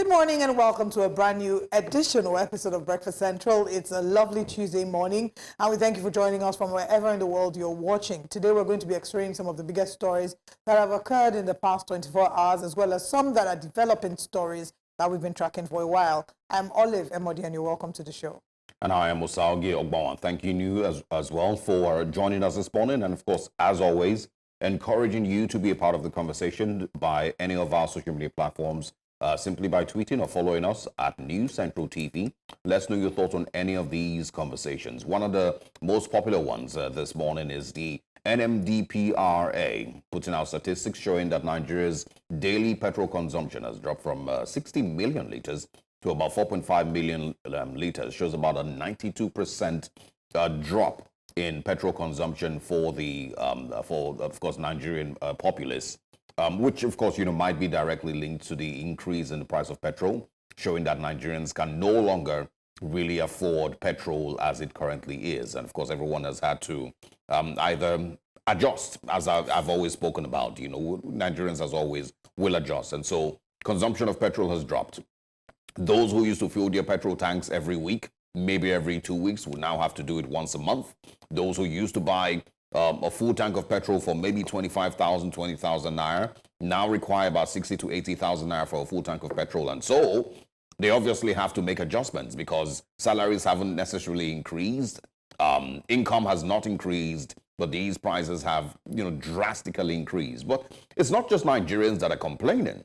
Good morning and welcome to a brand new edition or episode of Breakfast Central. It's a lovely Tuesday morning and we thank you for joining us from wherever in the world you're watching. Today we're going to be exploring some of the biggest stories that have occurred in the past 24 hours as well as some that are developing stories that we've been tracking for a while. I'm Olive Emodi and you're welcome to the show. And I am Osaogi Ogbawan. Thanking you as well for joining us this morning. And of course, as always, encouraging you to be a part of the conversation by any of our social media platforms. Simply by tweeting or following us at News Central TV. Let's know your thoughts on any of these conversations. One of the most popular ones this morning is the NMDPRA, putting out statistics showing that Nigeria's daily petrol consumption has dropped from 60 million liters to about 4.5 million liters. Shows about a 92% drop in petrol consumption for the, of course, Nigerian populace. Which, of course, might be directly linked to the increase in the price of petrol, showing that Nigerians can no longer really afford petrol as it currently is. And, of course, everyone has had to either adjust, as I've always spoken about. Nigerians, as always, will adjust. And so consumption of petrol has dropped. Those who used to fill their petrol tanks every week, maybe every 2 weeks, will now have to do it once a month. Those who used to buy a full tank of petrol for maybe 25,000, 20,000 naira now require about 60 to 80,000 naira for a full tank of petrol. And so they obviously have to make adjustments because salaries haven't necessarily increased. Income has not increased, but these prices have, drastically increased. But it's not just Nigerians that are complaining.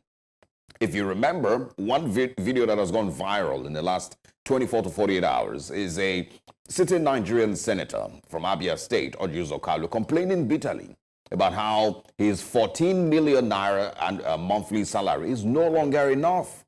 If you remember, one video that has gone viral in the last 24 to 48 hours is a sitting Nigerian senator from Abia State, Ojuzo Kalu, complaining bitterly about how his 14 million naira and monthly salary is no longer enough.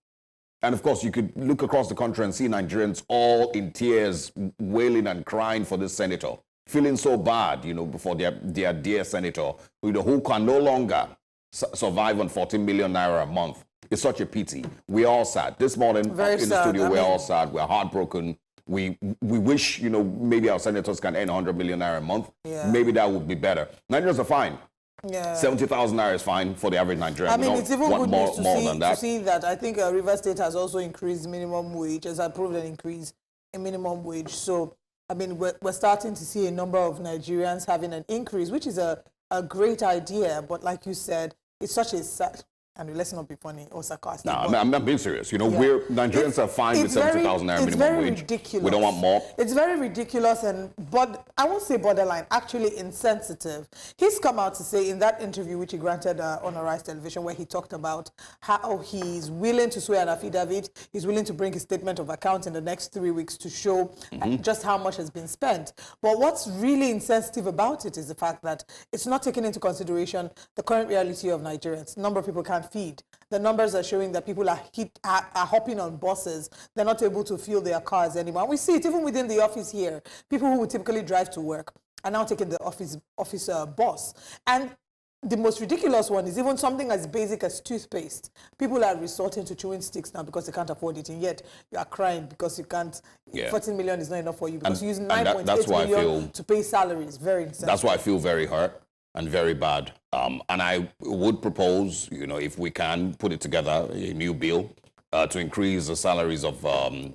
And of course, you could look across the country and see Nigerians all in tears, wailing and crying for this senator, feeling so bad, for their dear senator, who can no longer survive on 14 million naira a month. It's such a pity. We're all sad. This morning in the studio, we're all sad. We're heartbroken. We wish, maybe our senators can earn 100 million naira a month. Yeah. Maybe that would be better. Nigerians are fine. Yeah. 70,000 naira is fine for the average Nigerian. It's even good news to see that. I think River State has also increased minimum wage, has approved an increase in minimum wage. So, we're starting to see a number of Nigerians having an increase, which is a great idea. But like you said, it's such a sad... And let's not be funny or sarcastic. No, I'm being serious. Nigerians are fine with 70,000 naira minimum wage. Ridiculous. We don't want more. It's very ridiculous but I won't say borderline, actually insensitive. He's come out to say in that interview which he granted on Arise Television where he talked about how he's willing to swear an affidavit, he's willing to bring his statement of account in the next 3 weeks to show just how much has been spent. But what's really insensitive about it is the fact that it's not taking into consideration the current reality of Nigerians. A number of people can't feed. The numbers are showing that people are hopping on buses. They're not able to fuel their cars anymore. And we see it even within the office here. People who would typically drive to work are now taking the office bus. And the most ridiculous one is even something as basic as toothpaste. People are resorting to chewing sticks now because they can't afford it. And yet you are crying because you can't. 14 million is not enough for you because you use 9.8 million to pay salaries. Very insensitive. That's why I feel very hurt and very bad. And I would propose, if we can put it together, a new bill to increase the salaries of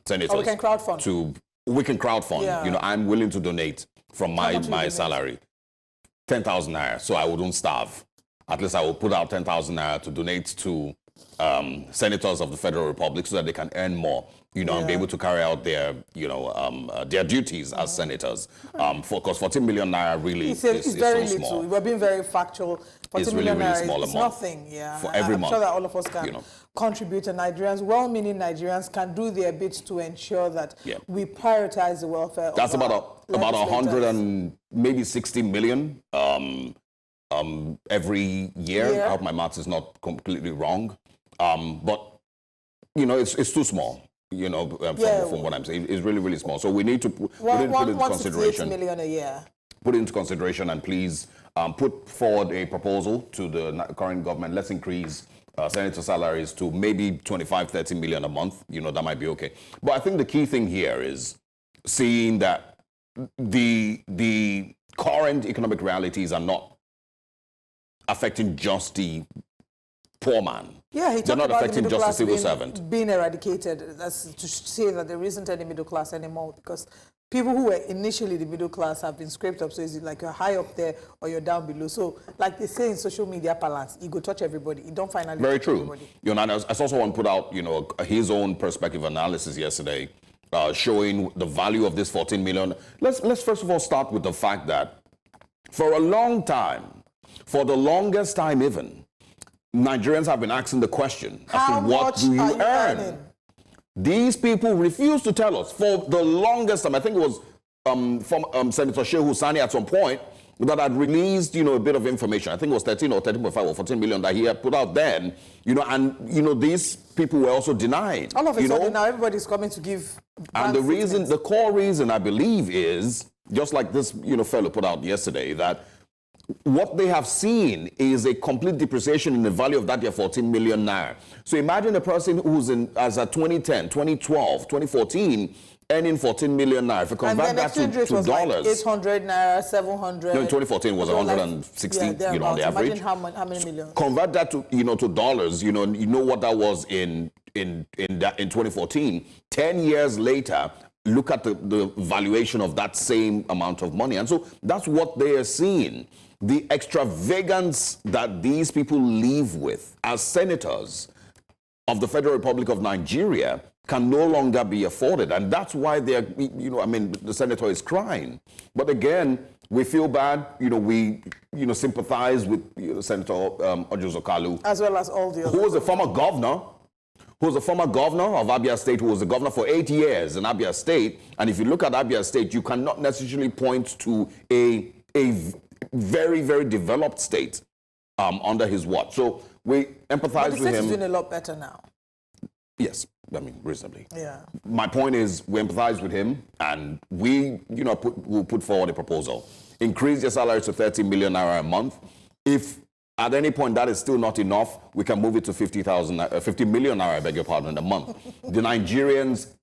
senators. Or we can crowdfund. We can crowdfund. Yeah. I'm willing to donate from my salary. 10,000 naira, so I wouldn't starve. At least I will put out 10,000 naira to donate to senators of the Federal Republic so that they can earn more, and be able to carry out their duties as senators. Because 14 million naira really is very so little. small. We're being very factual. 14 million really naira small is nothing. Yeah, for every month. I'm sure that all of us can contribute, and Nigerians, well-meaning Nigerians, can do their bit to ensure that we prioritize the welfare. That's about 100 and maybe 60 million every year. I hope my maths is not completely wrong. But it's too small. From what I'm saying, it's really, really small. So we need to put it into consideration. 168 million a year. Put it into consideration and please put forward a proposal to the current government. Let's increase senator salaries to maybe 25, 30 million a month. That might be okay. But I think the key thing here is seeing that the current economic realities are not affecting just the poor man. Yeah, he They're talked not about the affecting middle just a class civil being, servant. being eradicated. That's to say that there isn't any middle class anymore because people who were initially the middle class have been scraped up. So it's like you're high up there or you're down below. So like they say in social media balance, you go touch everybody. You don't finally Very touch true. everybody. You know, and I saw one put out, you know, his own perspective analysis yesterday, showing the value of this 14 million. Let's first of all start with the fact that for a long time, for the longest time even, Nigerians have been asking the question as How to what much do you are you earn? earning? These people refuse to tell us for the longest time. I think it was from Senator Shehu Sani at some point that had released, you know, a bit of information. I think it was 13 or 13.5 or 14 million that he had put out then, you know, and, you know, these people were also denied. All of a you sudden know? now everybody's coming to give And the reason, the core reason, I believe, is just like this, you know, fellow put out yesterday, that what they have seen is a complete depreciation in the value of that year 14 million naira. So imagine a person who's in as at 2010, 2012, 2014, earning 14 million naira. If you convert that to was dollars, like 800 naira, 700. no, in 2014 was So 160, yeah, you know, on the average. Imagine how many millions. Convert that to, you know, to dollars, you know what that was in 2014. 10 years later, look at the valuation of that same amount of money. And so that's what they are seeing. The extravagance that these people live with as senators of the Federal Republic of Nigeria can no longer be afforded. And that's why they're, you know, I mean, the senator is crying. But again, we feel bad, you know, we, you know, sympathize with Senator Ojo Kalu. As well as all the others. Who was a former governor of Abia State, who was the governor for 8 years in Abia State. And if you look at Abia State, you cannot necessarily point to a very, very developed state under his watch. So we empathize with him. But the state is doing a lot better now. Yes, I mean, reasonably. Yeah. My point is, we empathize with him, and we, you know, will put forward a proposal. Increase your salary to 30 million naira a month. If at any point that is still not enough, we can move it to 50 million naira, I beg your pardon, a month. The Nigerians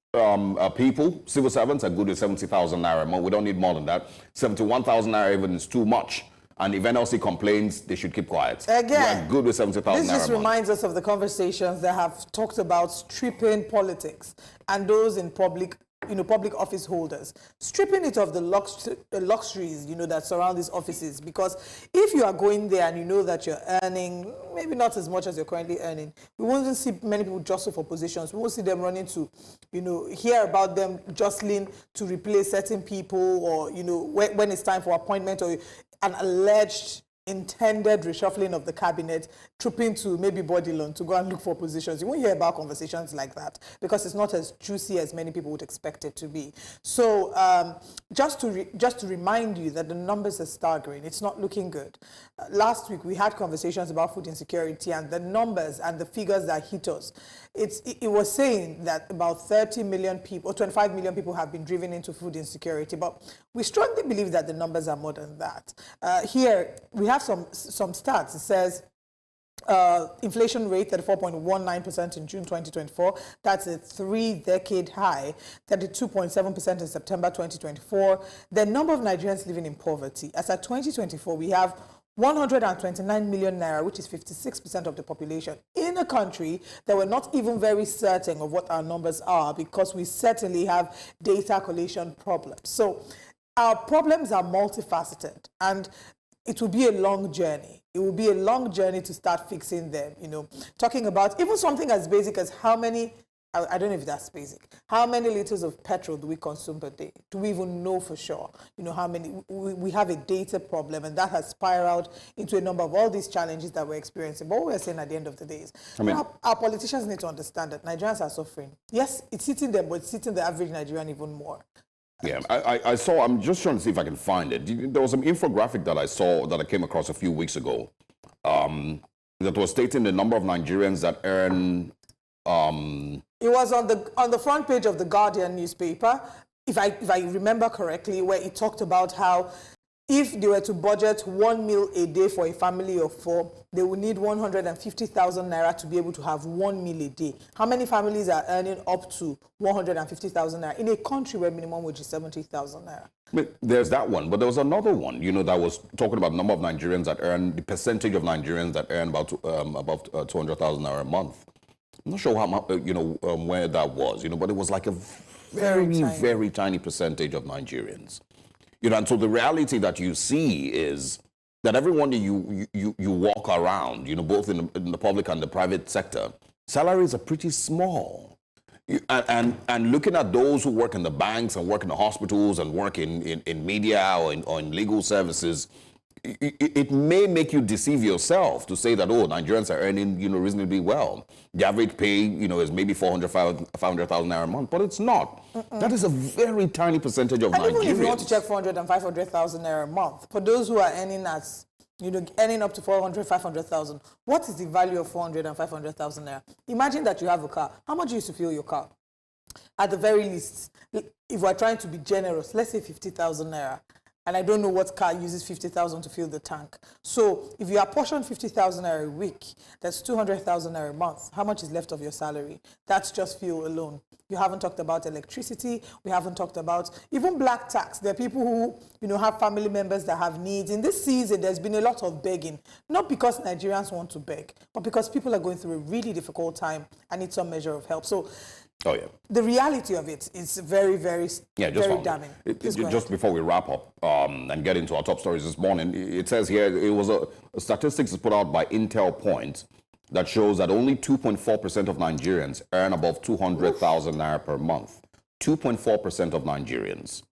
people, civil servants, are good with 70,000 naira a month. We don't need more than that. 71,000 naira even is too much. And if NLC complains, they should keep quiet. Again, we're good with 70,000 naira this just a month. reminds us of the conversations that have talked about stripping politics and those in public, you know, public office holders, stripping it of the luxuries, you know, that surround these offices. Because if you are going there and you know that you're earning maybe not as much as you're currently earning, we won't see many people jostle for positions. We won't see them running to, you know, hear about them jostling to replace certain people, or, you know, when it's time for appointment or an alleged intended reshuffling of the cabinet, trooping to maybe body loan to go and look for positions. You won't hear about conversations like that because it's not as juicy as many people would expect it to be. So just to remind you that the numbers are staggering. It's not looking good. Last week we had conversations about food insecurity, and the numbers and the figures that hit us. It was saying that about 30 million people or 25 million people have been driven into food insecurity, but we strongly believe that the numbers are more than that. Here we have some stats. It says inflation rate 34.19% in June 2024. That's a 3-decade high. 32.7% in September 2024. The number of Nigerians living in poverty. As at 2024, we have 129 million naira, which is 56% of the population, in a country that we're not even very certain of what our numbers are, because we certainly have data collation problems. So our problems are multifaceted, and it will be a long journey. It will be a long journey to start fixing them, you know, talking about even something as basic as how many, I don't know if that's basic, how many liters of petrol do we consume per day? Do we even know for sure? You know, how many, we have a data problem, and that has spiraled into a number of all these challenges that we're experiencing. But what we're saying at the end of the day is, our politicians need to understand that Nigerians are suffering. Yes, it's hitting them, but it's hitting the average Nigerian even more. Yeah, I saw, I'm just trying to see if I can find it. There was some infographic that I saw, that I came across a few weeks ago, that was stating the number of Nigerians that earn... It was on the front page of the Guardian newspaper, if I remember correctly, where it talked about how if they were to budget 1 meal a day for a family of 4, they would need 150,000 naira to be able to have 1 meal a day. How many families are earning up to 150,000 naira in a country where minimum wage is 70,000 naira? But there's that one, but there was another one, that was talking about the number of Nigerians that earn, the percentage of Nigerians that earn about above 200,000 naira a month. I'm not sure how much, where that was, but it was like a very tiny percentage of Nigerians. And so the reality that you see is that everyone that you walk around, both in the public and the private sector, salaries are pretty small. And looking at those who work in the banks and work in the hospitals and work in media or in legal services, it may make you deceive yourself to say that, Nigerians are earning, reasonably well. The average pay, is maybe 500,000 naira a month, but it's not. That is a very tiny percentage of Nigerians. Even if you want to check 400 and 500,000 naira a month, for those who are earning earning up to 400, 500,000, what is the value of 400 and 500,000 naira? Imagine that you have a car. How much do you used to fuel your car? At the very least, if we're trying to be generous, let's say 50,000 naira. And I don't know what car uses 50,000 to fill the tank. So if you apportion 50,000 naira a week, that's 200,000 naira a month. How much is left of your salary? That's just fuel alone. You haven't talked about electricity. We haven't talked about even black tax. There are people who, have family members that have needs. In this season, there's been a lot of begging. Not because Nigerians want to beg, but because people are going through a really difficult time and need some measure of help. So the reality of it is very damning. Just before we wrap up and get into our top stories this morning, it says here, it was a statistics put out by Intel Point that shows that only 2.4% of Nigerians earn above 200,000 naira per month. 2.4% of Nigerians.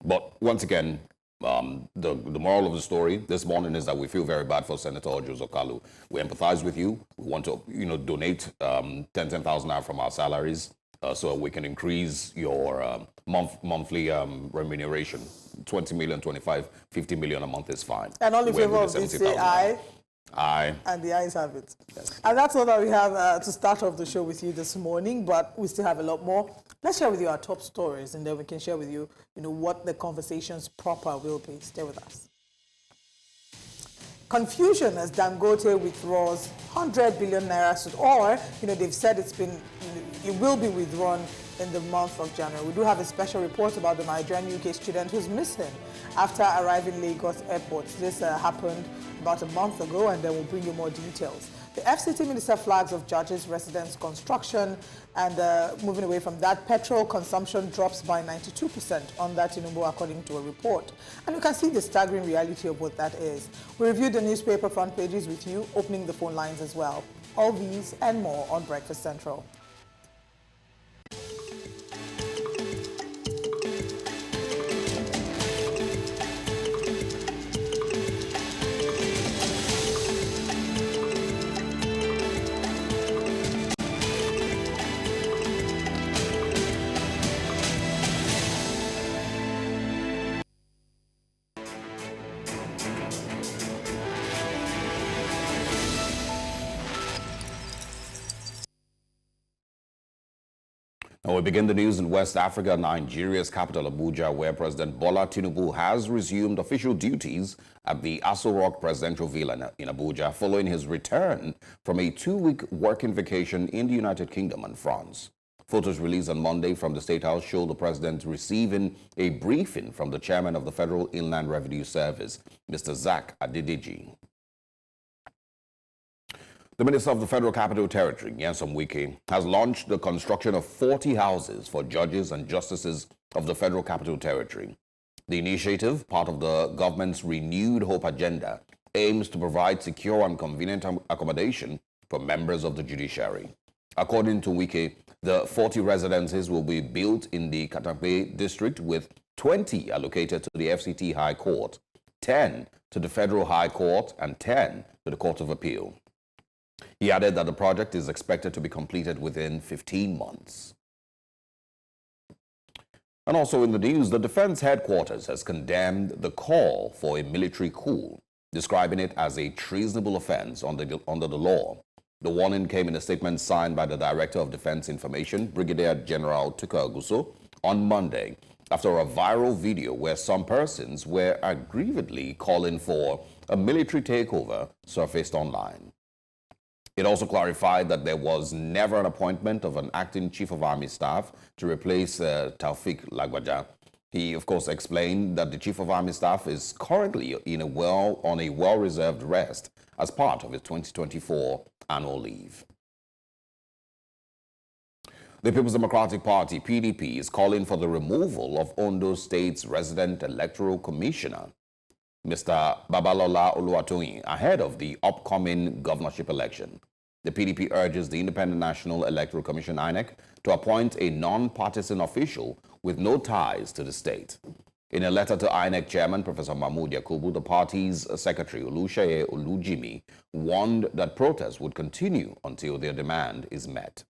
But once again, the moral of the story this morning is that we feel very bad for Senator Ojo Zokalu. We empathize with you. We want to, donate 10,000 naira from our salaries so we can increase your monthly remuneration. 20 million, 25, 50 million a month is fine. And all in favor of this say aye. Aye. And the ayes have it. Yes. And that's all that we have to start off the show with you this morning, but we still have a lot more. Let's share with you our top stories, and then we can share with you, what the conversations proper will be. Stay with us. Confusion as Dangote withdraws 100 billion naira suit, or, they've said it will be withdrawn in the month of January. We do have a special report about the Nigerian UK student who's missing after arriving Lagos airport. This happened about a month ago, and then we'll bring you more details. The FCT minister flags of judges, residence, construction, and moving away from that, petrol consumption drops by 92% on that Tinubu, according to a report. And you can see the staggering reality of what that is. We reviewed the newspaper front pages with you, opening the phone lines as well. All these and more on Breakfast Central. Now we begin the news in West Africa, Nigeria's capital Abuja, where President Bola Tinubu has resumed official duties at the Aso Rock Presidential Villa in Abuja following his return from a 2-week working vacation in the United Kingdom and France. Photos released on Monday from the State House show the president receiving a briefing from the chairman of the Federal Inland Revenue Service, Mr Zacch Adedeji. The Minister of the Federal Capital Territory, Nyesom Wike, has launched the construction of 40 houses for judges and justices of the Federal Capital Territory. The initiative, part of the government's Renewed Hope agenda, aims to provide secure and convenient accommodation for members of the judiciary. According to Wike, the 40 residences will be built in the Katampe district, with 20 allocated to the FCT High Court, 10 to the Federal High Court, and 10 to the Court of Appeal. He added that the project is expected to be completed within 15 months. And also in the news, the Defense Headquarters has condemned the call for a military coup, describing it as a treasonable offense under the law. The warning came in a statement signed by the Director of Defense Information, Brigadier General Tuka Aguso, on Monday, after a viral video where some persons were aggrievedly calling for a military takeover surfaced online. It also clarified that there was never an appointment of an acting chief of army staff to replace Taufik Lagbaja. He, of course, explained that the chief of army staff is currently on a well-reserved rest as part of his 2024 annual leave. The People's Democratic Party, PDP, is calling for the removal of Ondo State's resident electoral commissioner, Mr. Babalola Oluwatoyin, ahead of the upcoming governorship election. The PDP urges the Independent National Electoral Commission, INEC, to appoint a non-partisan official with no ties to the state. In a letter to INEC Chairman Professor Mahmood Yakubu, the party's Secretary Oluseyi Olujimi warned that protests would continue until their demand is met.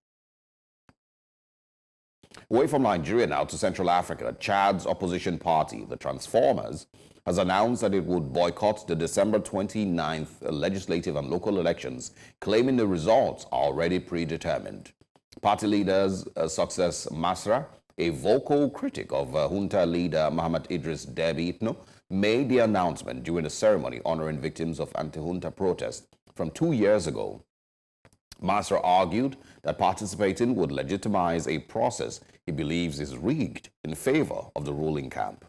Away from Nigeria now to Central Africa, Chad's opposition party, the Transformers, has announced that it would boycott the December 29th legislative and local elections, claiming the results are already predetermined. Party leaders Success Masra, a vocal critic of junta leader Muhammad Idris Deby Itno, made the announcement during a ceremony honoring victims of anti-junta protests from 2 years ago. Masra argued that participating would legitimize a process he believes is rigged in favor of the ruling camp.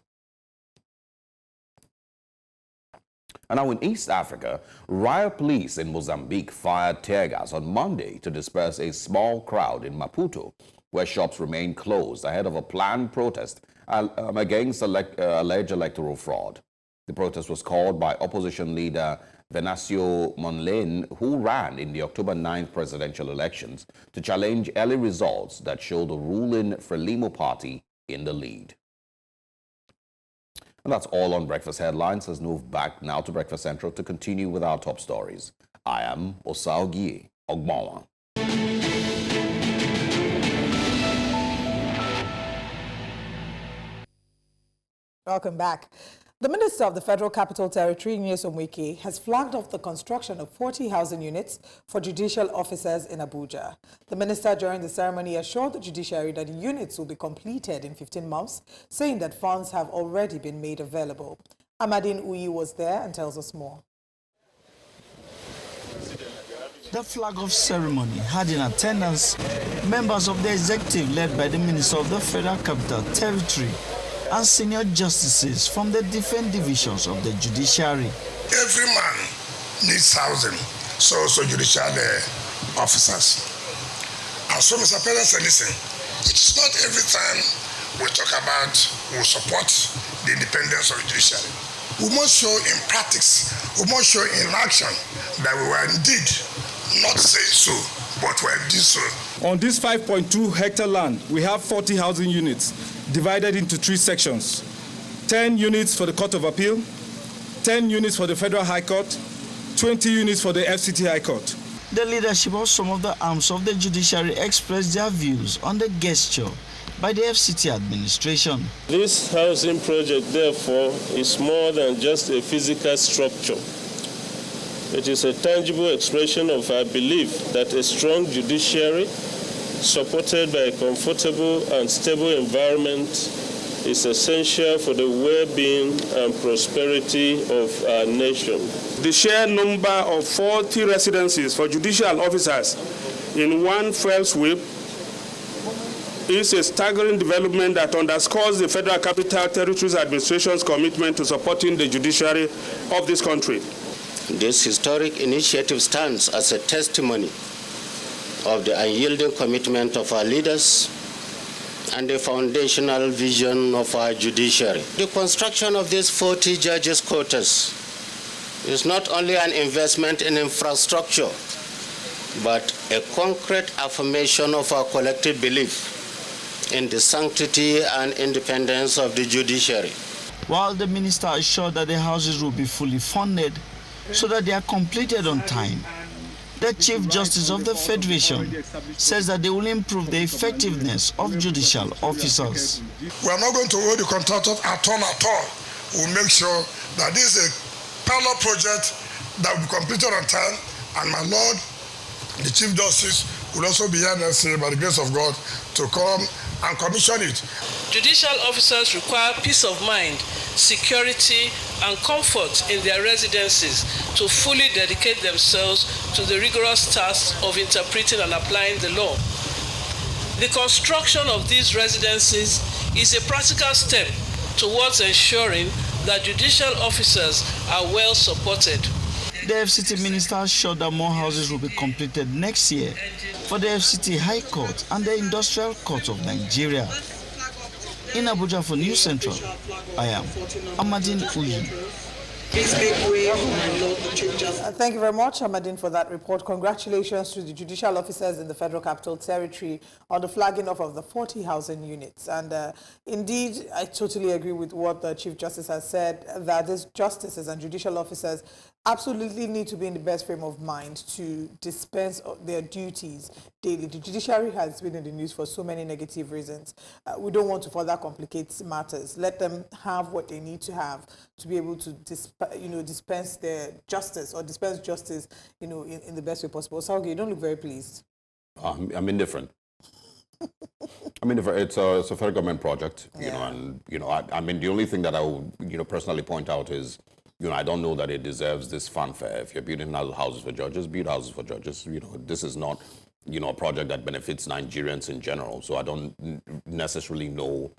And now in East Africa, riot police in Mozambique fired tear gas on Monday to disperse a small crowd in Maputo, where shops remain closed ahead of a planned protest against alleged electoral fraud. The protest was called by opposition leader Venancio Mondlane, who ran in the October 9th presidential elections, to challenge early results that show the ruling Frelimo party in the lead. And that's all on Breakfast Headlines. Let's move back now to Breakfast Central to continue with our top stories. I am Osaogie Ogbonwa. Welcome back. The Minister of the Federal Capital Territory, Nyesom Wike, has flagged off the construction of 40 housing units for judicial officers in Abuja. The minister, during the ceremony, assured the judiciary that the units will be completed in 15 months, saying that funds have already been made available. Amadine Uyi was there and tells us more. The flag-off ceremony had in attendance members of the executive led by the Minister of the Federal Capital Territory and senior justices from the different divisions of the judiciary. Every man needs housing, so also judicial officers. And so, Mr. President, listen, it is not every time we talk about, we support the independence of the judiciary. We must show in practice, we must show in action that we were indeed not saying so, but we did so. On this 5.2 hectare land, we have 40 housing units divided into 3 sections. 10 units for the Court of Appeal, 10 units for the Federal High Court, 20 units for the FCT High Court. The leadership of some of the arms of the judiciary expressed their views on the gesture by the FCT administration. This housing project, therefore, is more than just a physical structure. It is a tangible expression of our belief that a strong judiciary, supported by a comfortable and stable environment, is essential for the well-being and prosperity of our nation. The sheer number of 40 residencies for judicial officers in one fell sweep is a staggering development that underscores the Federal Capital Territories Administration's commitment to supporting the judiciary of this country. This historic initiative stands as a testimony of the unyielding commitment of our leaders and the foundational vision of our judiciary. The construction of these 40 judges' quarters is not only an investment in infrastructure, but a concrete affirmation of our collective belief in the sanctity and independence of the judiciary. While the minister assured that the houses will be fully funded so that they are completed on time, the Chief Justice of the Federation says that they will improve the effectiveness of judicial officers. We are not going to hold the contractors at all. We'll make sure that this is a pilot project that will be completed on time, and my Lord, the Chief Justice, will also be here next year by the grace of God to come and commission it. Judicial officers require peace of mind, security, and comfort in their residences to fully dedicate themselves to the rigorous task of interpreting and applying the law. The construction of these residences is a practical step towards ensuring that judicial officers are well supported. The FCT minister assured that more houses will be completed next year for the FCT High Court and the Industrial Court of Nigeria. In Abuja for News Central, I am Amadin Uyi. Thank you very much, Amadin, for that report. Congratulations to the judicial officers in the Federal Capital Territory on the flagging off of the 40 housing units. And indeed, I totally agree with what the Chief Justice has said, that these justices and judicial officers absolutely need to be in the best frame of mind to dispense their duties daily. The judiciary has been in the news for so many negative reasons. We don't want to further complicate matters. Let them have what they need to have to be able to dispense their justice or dispense justice, in the best way possible. Sauge, you don't look very pleased. I'm indifferent. I mean, it's a federal government project, and I mean, the only thing that I would, personally point out is, I don't know that it deserves this fanfare. If you're building houses for judges, build houses for judges. This is not, a project that benefits Nigerians in general. So I don't necessarily know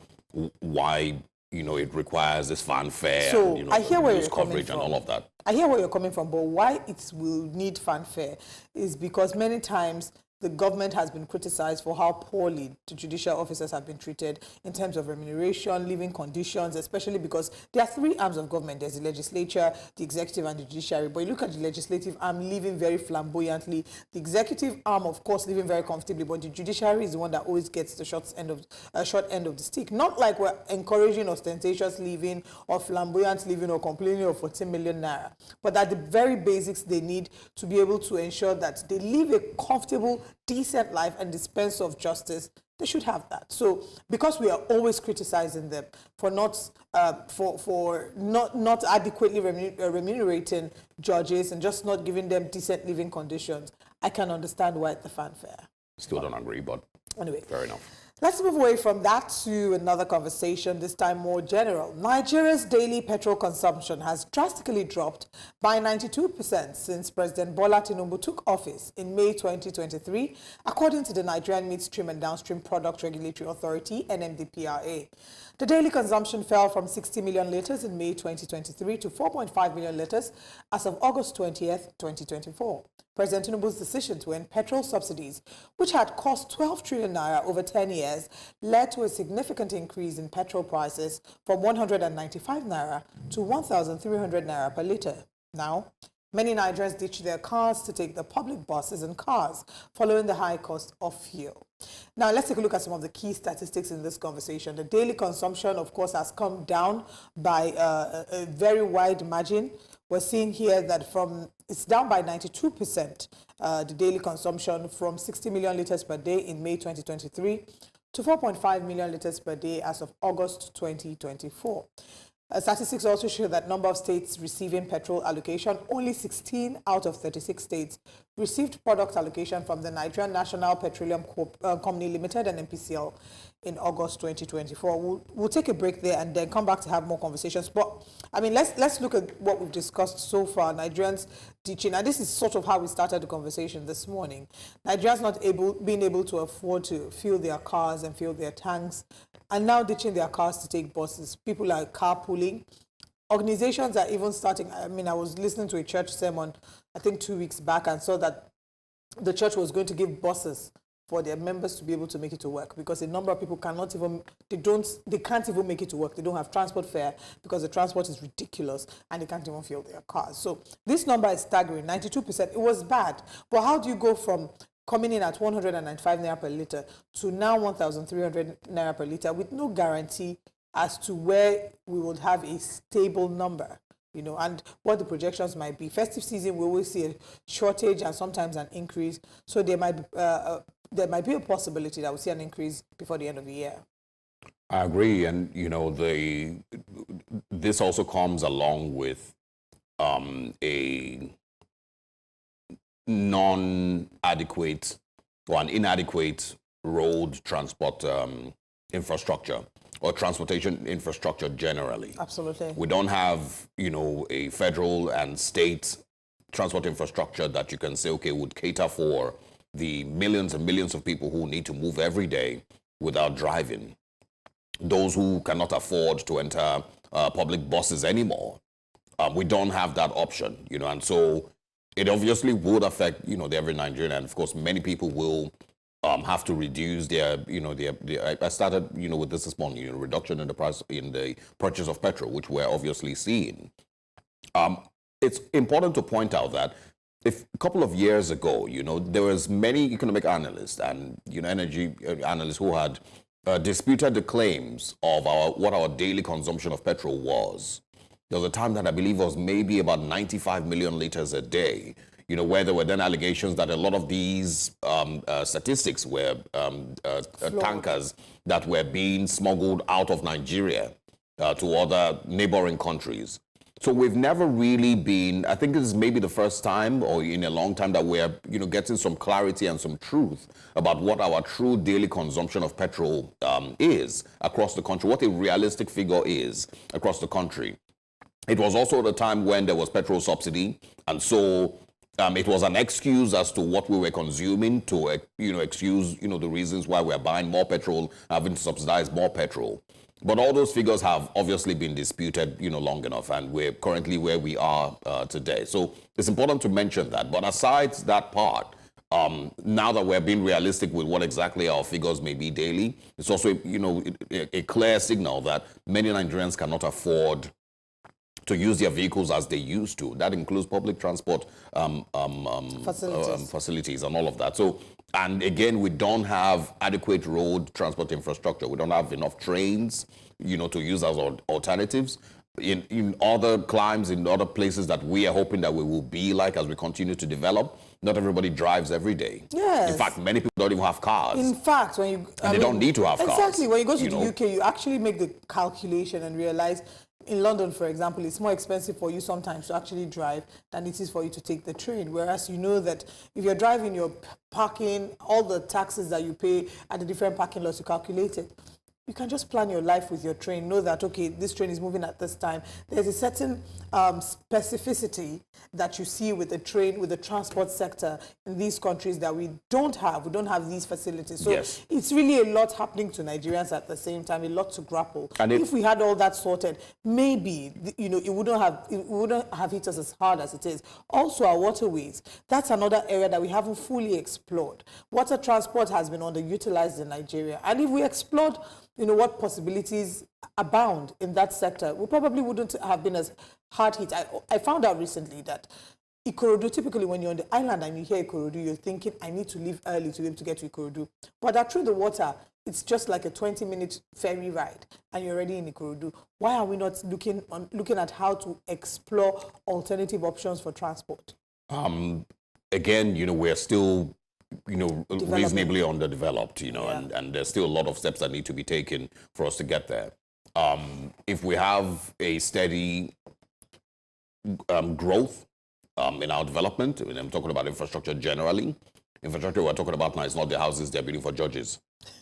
why, it requires this fanfare. So and, I hear where you're coverage coming and from. all of that. I hear where you're coming from, but why it will need fanfare is because many times the government has been criticized for how poorly the judicial officers have been treated in terms of remuneration, living conditions, especially because there are three arms of government. There's the legislature, the executive, and the judiciary. But you look at the legislative arm living very flamboyantly, the executive arm, of course, living very comfortably, but the judiciary is the one that always gets the short end of the stick. Not like we're encouraging ostentatious living or flamboyant living or complaining of 14 million naira, but that the very basics they need to be able to ensure that they live a comfortable, decent life and dispense of justice. They should have that. So because we are always criticizing them for not not adequately remunerating judges and just not giving them decent living conditions, I can understand why the fanfare. Still don't agree, but anyway, fair enough. Let's move away from that to another conversation, this time more general. Nigeria's daily petrol consumption has drastically dropped by 92% since President Bola Tinubu took office in May 2023, according to the Nigerian Midstream and Downstream Product Regulatory Authority, NMDPRA. The daily consumption fell from 60 million litres in May 2023 to 4.5 million litres as of August 20th, 2024. President Tinubu's decision to end petrol subsidies, which had cost 12 trillion naira over 10 years, led to a significant increase in petrol prices from 195 naira to 1,300 naira per litre. Now, many Nigerians ditch their cars to take the public buses and cars, following the high cost of fuel. Now, let's take a look at some of the key statistics in this conversation. The daily consumption, of course, has come down by a very wide margin. We're seeing here that it's down by 92%, the daily consumption from 60 million litres per day in May 2023 to 4.5 million litres per day as of August 2024. Statistics also show that number of states receiving petrol allocation, only 16 out of 36 states received product allocation from the Nigerian National Petroleum Company Limited and NPCL in August 2024. We'll take a break there and then come back to have more conversations. But I mean, let's look at what we've discussed so far. Nigerians ditching, and this is sort of how we started the conversation this morning. Nigerians not being able to afford to fuel their cars and fuel their tanks, and now ditching their cars to take buses. People are carpooling. Organizations are even starting. I mean, I was listening to a church sermon, I think 2 weeks back, and saw that the church was going to give buses for their members to be able to make it to work, because a number of people cannot even, they can't even make it to work. They don't have transport fare because the transport is ridiculous and they can't even fuel their cars. So this number is staggering, 92%. It was bad. But how do you go from coming in at 195 naira per litre to now 1,300 naira per litre with no guarantee as to where we would have a stable number, and what the projections might be? Festive season, we always see a shortage and sometimes an increase. So there might be a possibility that we'll see an increase before the end of the year. I agree, and this also comes along with a non-adequate or an inadequate road transport infrastructure or transportation infrastructure generally. Absolutely. We don't have, a federal and state transport infrastructure that you can say, okay, would cater for the millions and millions of people who need to move every day without driving. Those who cannot afford to enter public buses anymore. We don't have that option, and so it obviously would affect, the every Nigerian. And of course, many people will have to reduce their, I started, with this morning, reduction in the price in the purchase of petrol, which we're obviously seeing. It's important to point out that if a couple of years ago, there was many economic analysts and, energy analysts who had disputed the claims of what our daily consumption of petrol was. There was a time that I believe was maybe about 95 million liters a day, where there were then allegations that a lot of these statistics were tankers that were being smuggled out of Nigeria to other neighboring countries. So we've never really been, I think this is maybe the first time or in a long time that we're, getting some clarity and some truth about what our true daily consumption of petrol is across the country, what a realistic figure is across the country. It was also the time when there was petrol subsidy, and so it was an excuse as to what we were consuming to, excuse, the reasons why we're buying more petrol, having to subsidize more petrol. But all those figures have obviously been disputed, long enough, and we're currently where we are today. So it's important to mention that. But aside that part, now that we're being realistic with what exactly our figures may be daily, it's also, a clear signal that many Nigerians cannot afford to use their vehicles as they used to. That includes public transport facilities and all of that. So, and again, we don't have adequate road transport infrastructure. We don't have enough trains, to use as alternatives. In other climes, in other places that we are hoping that we will be like as we continue to develop, not everybody drives every day. Yes. In fact, many people don't even have cars. In fact, when you... they don't need to have cars. Exactly. When you go to the UK, you actually make the calculation and realize in London, for example, it's more expensive for you sometimes to actually drive than it is for you to take the train. Whereas you know that if you're driving, you're parking, all the taxes that you pay at the different parking lots, you calculate it. You can just plan your life with your train. Know that, okay, this train is moving at this time. There's a certain specificity that you see with the train, with the transport sector in these countries that we don't have. We don't have these facilities. So yes, it's really a lot happening to Nigerians at the same time, a lot to grapple. And if we had all that sorted, maybe, it wouldn't have hit us as hard as it is. Also, our waterways. That's another area that we haven't fully explored. Water transport has been underutilized in Nigeria. And if we explored what possibilities abound in that sector, we probably wouldn't have been as hard hit. I found out recently that Ikorodu, typically when you're on the island and you hear Ikorodu, you're thinking, I need to leave early to be able to get to Ikorodu. But that through the water, it's just like a 20-minute ferry ride and you're already in Ikorodu. Why are we not looking at how to explore alternative options for transport? Again, we're still reasonably underdeveloped, and there's still a lot of steps that need to be taken for us to get there. If we have a steady growth in our development, and I'm talking about infrastructure generally. Infrastructure we're talking about now is not the houses they're building for judges.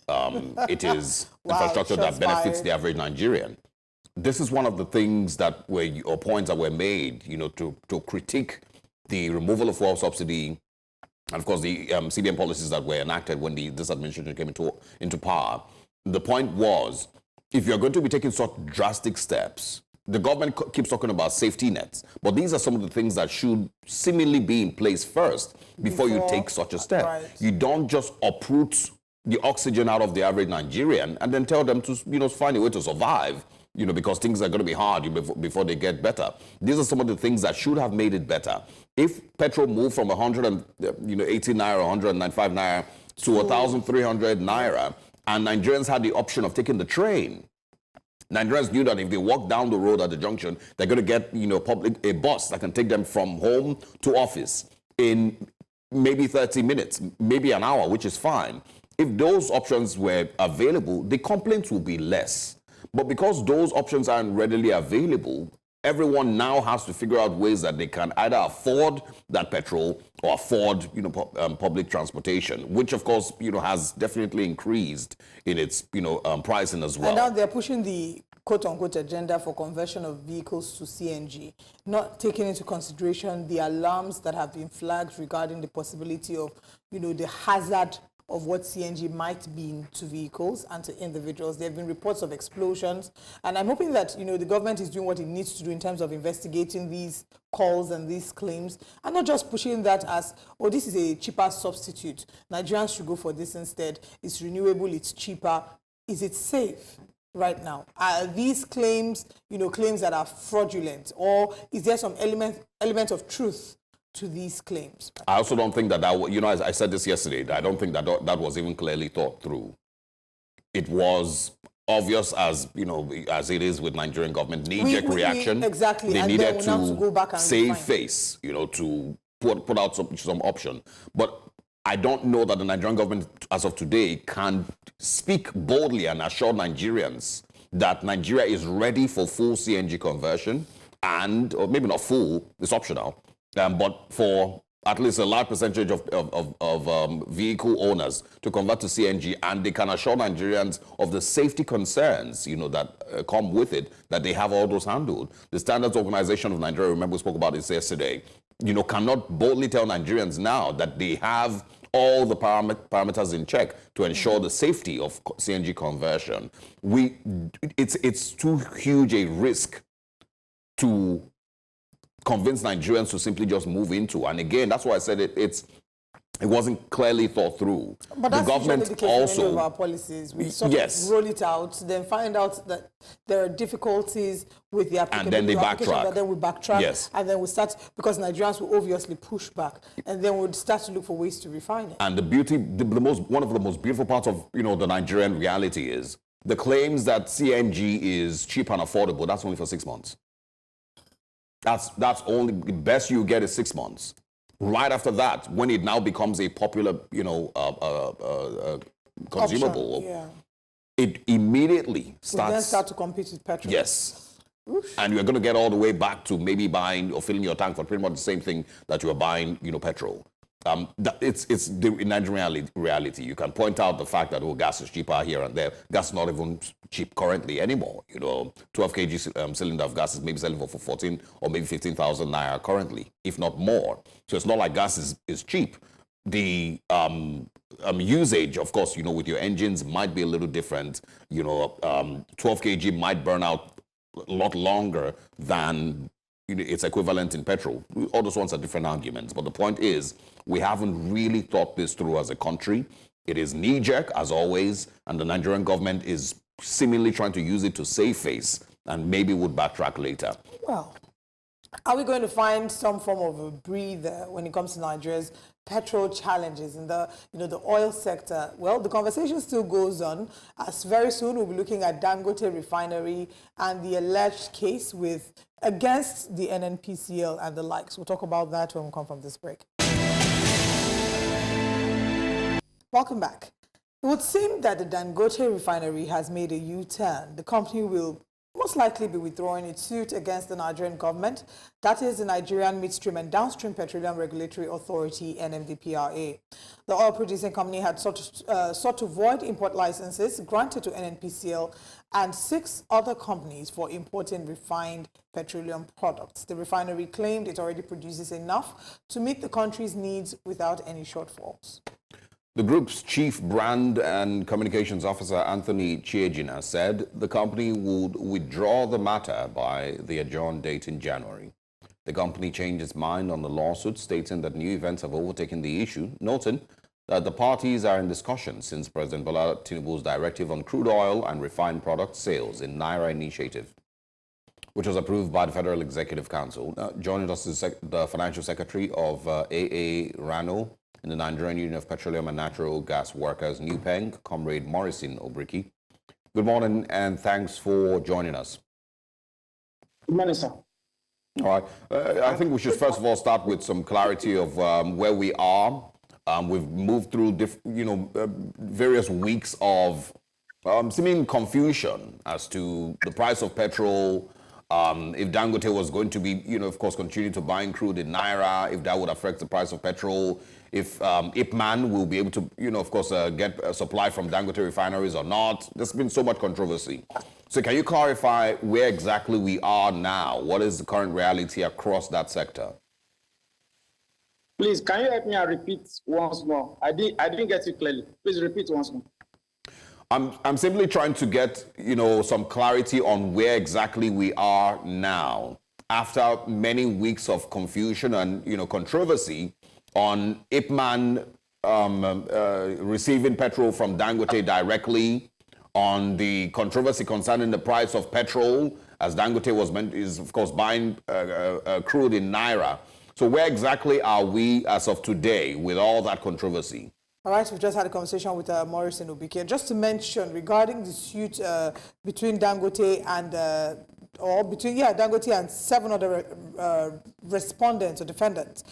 It is infrastructure that benefits the average Nigerian. This is one of the things that or points that were made, to critique the removal of fuel subsidy. And of course, the CBN policies that were enacted when this administration came into power. The point was, if you're going to be taking such drastic steps, the government keeps talking about safety nets, but these are some of the things that should seemingly be in place first before you take such a step. Right. You don't just uproot the oxygen out of the average Nigerian and then tell them to, find a way to survive, because things are going to be hard before they get better. These are some of the things that should have made it better. If petrol moved from 180 naira, 195 naira to 1,300 naira, and Nigerians had the option of taking the train, Nigerians knew that if they walk down the road at the junction, they're going to get, a bus that can take them from home to office in maybe 30 minutes, maybe an hour, which is fine. If those options were available, the complaints will be less. But because those options aren't readily available, everyone now has to figure out ways that they can either afford that petrol or afford, public transportation, which of course, has definitely increased in its, pricing as well. And now they're pushing the quote-unquote agenda for conversion of vehicles to CNG, not taking into consideration the alarms that have been flagged regarding the possibility of, the hazard of what CNG might be to vehicles and to individuals. There have been reports of explosions, and I'm hoping that, the government is doing what it needs to do in terms of investigating these calls and these claims, and not just pushing that as, oh, this is a cheaper substitute. Nigerians should go for this instead. It's renewable, it's cheaper. Is it safe right now? Are these claims, claims that are fraudulent, or is there some element of truth to these claims? I also don't think that, as I said this yesterday, I don't think that was even clearly thought through. It was obvious, as as it is with Nigerian government, knee-jerk reaction. Exactly. They and needed to go back and save refine. face, to put out some option. But I don't know that the Nigerian government, as of today, can speak boldly and assure Nigerians that Nigeria is ready for full CNG conversion, or maybe not full, it's optional, but for at least a large percentage of vehicle owners to convert to CNG, and they can assure Nigerians of the safety concerns, that come with it, that they have all those handled. The Standards Organization of Nigeria, remember we spoke about this yesterday, cannot boldly tell Nigerians now that they have all the parameters in check to ensure the safety of CNG conversion. It's too huge a risk to convince Nigerians to simply just move into. And again, that's why I said it wasn't clearly thought through. But that's the government the case also, in many of our policies. We sort of roll it out, then find out that there are difficulties with the application. And then they backtrack. But then we backtrack. Yes. And then we start, because Nigerians will obviously push back. And then we'll start to look for ways to refine it. And one of the most beautiful parts of, the Nigerian reality is the claims that CNG is cheap and affordable, that's only for 6 months. That's only, the best you get is 6 months. Right after that, when it now becomes a popular, consumable, Option, it immediately starts. We then start to compete with petrol. Yes. Oof. And you're going to get all the way back to maybe buying or filling your tank for pretty much the same thing that you were buying, petrol. It's the Nigerian reality. You can point out the fact that, gas is cheaper here and there. Gas is not even cheap currently anymore. 12 kg cylinder of gas is maybe selling for 14 or maybe 15,000 naira currently, if not more. So it's not like gas is cheap. The usage, of course, with your engines might be a little different. 12 kg might burn out a lot longer than its equivalent in petrol. All those ones are different arguments. But the point is, we haven't really thought this through as a country. It is knee-jerk, as always, and the Nigerian government is seemingly trying to use it to save face, and maybe would backtrack later. Well, are we going to find some form of a breather when it comes to Nigeria's petrol challenges in the the oil sector? Well, the conversation still goes on, as very soon we'll be looking at Dangote refinery and the alleged case against the NNPCL and the likes. We'll talk about that when we come from this break. Welcome back. It would seem that the Dangote refinery has made a U-turn. The company will most likely be withdrawing its suit against the Nigerian government, that is the Nigerian Midstream and Downstream Petroleum Regulatory Authority, NMDPRA. The oil-producing company had sought to void import licenses granted to NNPCL and 6 other companies for importing refined petroleum products. The refinery claimed it already produces enough to meet the country's needs without any shortfalls. The group's chief brand and communications officer, Anthony Chiejina, said the company would withdraw the matter by the adjourned date in January. The company changed its mind on the lawsuit, stating that new events have overtaken the issue, noting that the parties are in discussion since President Bola Tinubu's directive on crude oil and refined product sales in Naira initiative, which was approved by the Federal Executive Council. Joining us is the Financial Secretary of AA Rano, in the Nigerian Union of Petroleum and Natural Gas Workers, NUPENG, Comrade Morrison Obriki. Good morning and thanks for joining us. Good morning, sir. All right. I think we should first of all start with some clarity of where we are. We've moved through various weeks of seeming confusion as to the price of petrol, If Dangote was going to be, of course, continue to buying crude in Naira, if that would affect the price of petrol, if Ipman will be able to, of course, get a supply from Dangote refineries or not. There's been so much controversy. So can you clarify where exactly we are now? What is the current reality across that sector? Please, can you help me and repeat once more? I didn't get you clearly. Please repeat once more. I'm simply trying to get, some clarity on where exactly we are now after many weeks of confusion and, controversy on Ipman receiving petrol from Dangote directly, on the controversy concerning the price of petrol, as Dangote is of course buying crude in Naira. So where exactly are we as of today with all that controversy? All right, we've just had a conversation with Maurice and Obike. Just to mention regarding the suit between Dangote and Dangote and 7 other respondents or defendants.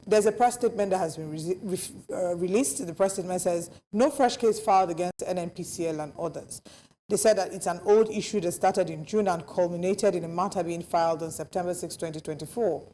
There's a press statement that has been released. The press statement says, no fresh case filed against NNPCL and others. They said that it's an old issue that started in June and culminated in a matter being filed on September 6, 2024.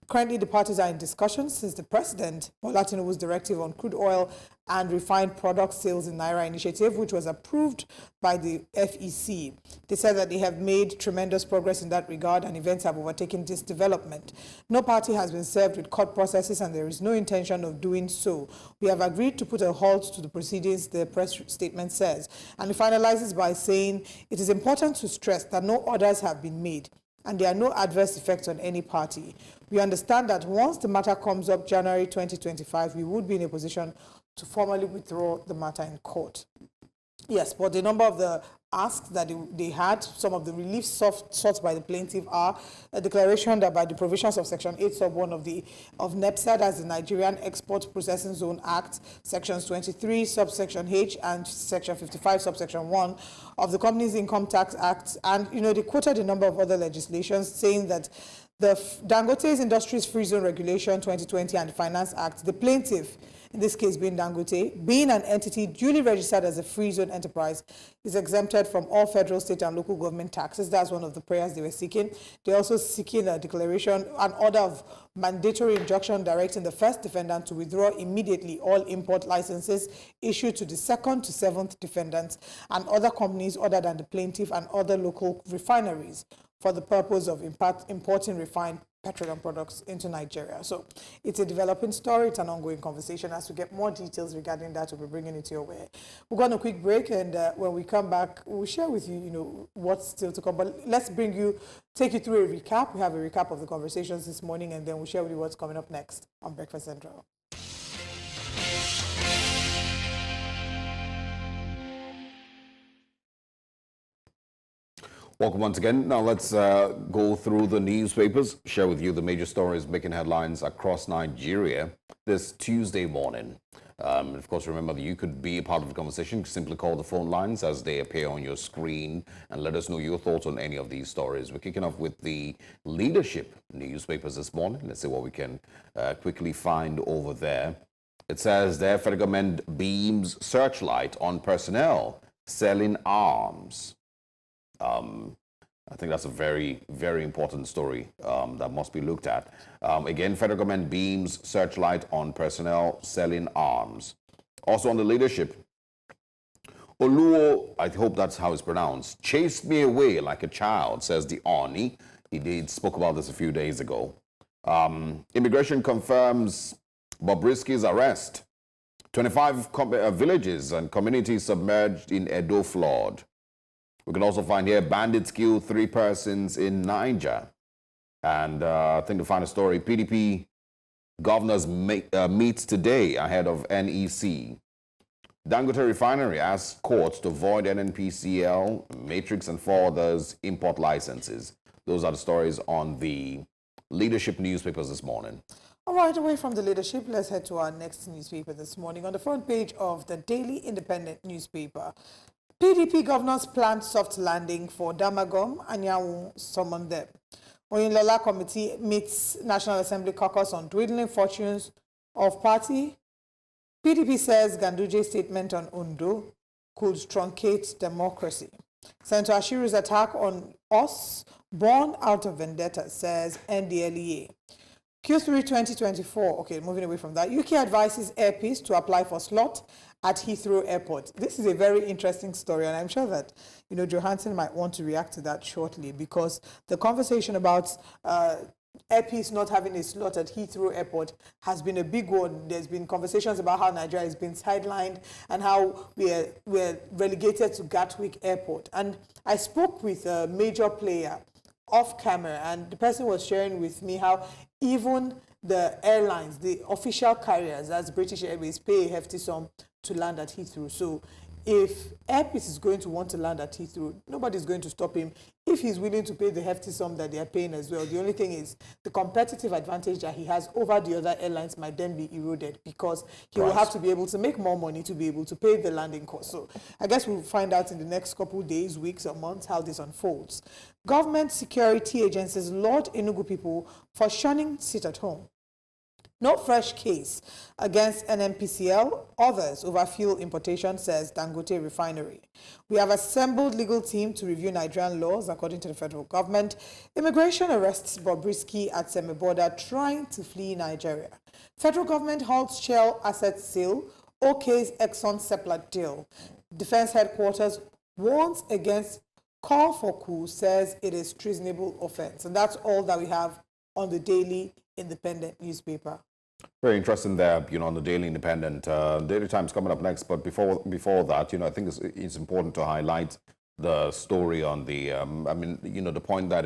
Currently, the parties are in discussion since the President, Bola Tinubu's directive on crude oil and refined product sales in Naira initiative, which was approved by the FEC. They said that they have made tremendous progress in that regard and events have overtaken this development. No party has been served with court processes and there is no intention of doing so. We have agreed to put a halt to the proceedings, the press statement says. And it finalizes by saying it is important to stress that no orders have been made and there are no adverse effects on any party. We understand that once the matter comes up January 2025, we would be in a position to formally withdraw the matter in court. Yes, but the number of the asks that they had, some of the relief sought by the plaintiff are a declaration that by the provisions of Section 8 sub 1 of NEPSA, as the Nigerian Export Processing Zone Act, Sections 23 subsection H and Section 55 subsection 1 of the Companies Income Tax Act, and they quoted a number of other legislations saying that the Dangote's Industries Free Zone Regulation 2020 and the Finance Act, the plaintiff, in this case being Dangote, being an entity duly registered as a free zone enterprise, is exempted from all federal, state, and local government taxes. That's one of the prayers they were seeking. They're also seeking a declaration, an order of mandatory injunction directing the first defendant to withdraw immediately all import licenses issued to the 2nd to 7th defendants and other companies other than the plaintiff and other local refineries for the purpose of importing refined petroleum products into Nigeria. So it's a developing story. It's an ongoing conversation. As we get more details regarding that, we'll be bringing it your way. We'll go on a quick break, and when we come back, we'll share with you, what's still to come. But let's take you through a recap. We have a recap of the conversations this morning, and then we'll share with you what's coming up next on Breakfast Central. Welcome once again. Now let's go through the newspapers, share with you the major stories making headlines across Nigeria this Tuesday morning. Of course, remember that you could be a part of the conversation. Simply call the phone lines as they appear on your screen and let us know your thoughts on any of these stories. We're kicking off with the leadership newspapers this morning. Let's see what we can quickly find over there. It says there, federal government beams searchlight on personnel selling arms. I think that's a very, very important story that must be looked at. Again, federal government beams searchlight on personnel selling arms. Also on the leadership, Oluo, I hope that's how it's pronounced, chased me away like a child, says the Oni. He spoke about this a few days ago. Immigration confirms Bobrisky's arrest. 25 villages and communities submerged in Edo flood. We can also find here bandits kill 3 persons in Niger. And I think the final story, PDP governors meets today ahead of NEC. Dangote Refinery asks courts to void NNPCL, Matrix, and 4 others import licenses. Those are the stories on the leadership newspapers this morning. All right, away from the leadership, let's head to our next newspaper this morning. On the front page of the Daily Independent newspaper, PDP governors planned soft landing for Damagom and Yawu summoned them. Oyinlola Committee meets National Assembly caucus on dwindling fortunes of party. PDP says Ganduje's statement on Ondo could truncate democracy. Senator Ashiru's attack on us, born out of vendetta, says NDLEA. Q3 2024, okay, moving away from that. UK advises Air Peace to apply for slot at Heathrow Airport. This is a very interesting story, and I'm sure that, Johansson might want to react to that shortly, because the conversation about Air Peace not having a slot at Heathrow Airport has been a big one. There's been conversations about how Nigeria has been sidelined and how we're relegated to Gatwick Airport. And I spoke with a major player off camera, and the person was sharing with me how even the airlines, the official carriers, as British Airways, pay a hefty sum to land at Heathrow. So if Air Peace is going to want to land at Heathrow, nobody's going to stop him if he's willing to pay the hefty sum that they're paying as well. The only thing is the competitive advantage that he has over the other airlines might then be eroded, because he will have to be able to make more money to be able to pay the landing cost. So I guess we'll find out in the next couple of days, weeks, or months how this unfolds. Government security agencies laud Enugu people for shunning sit at home. No fresh case against NNPCL, others over fuel importation, says Dangote Refinery. We have assembled legal team to review Nigerian laws, according to the federal government. Immigration arrests Bobrisky at Seme border trying to flee Nigeria. Federal government halts Shell asset sale, OK's Exxon Seplat deal. Defense headquarters warns against call for coup, says it is treasonable offense. And that's all that we have on the Daily Independent newspaper. Very interesting there, on the Daily Independent. Daily Times coming up next, but before that, I think it's important to highlight the story on the, the point that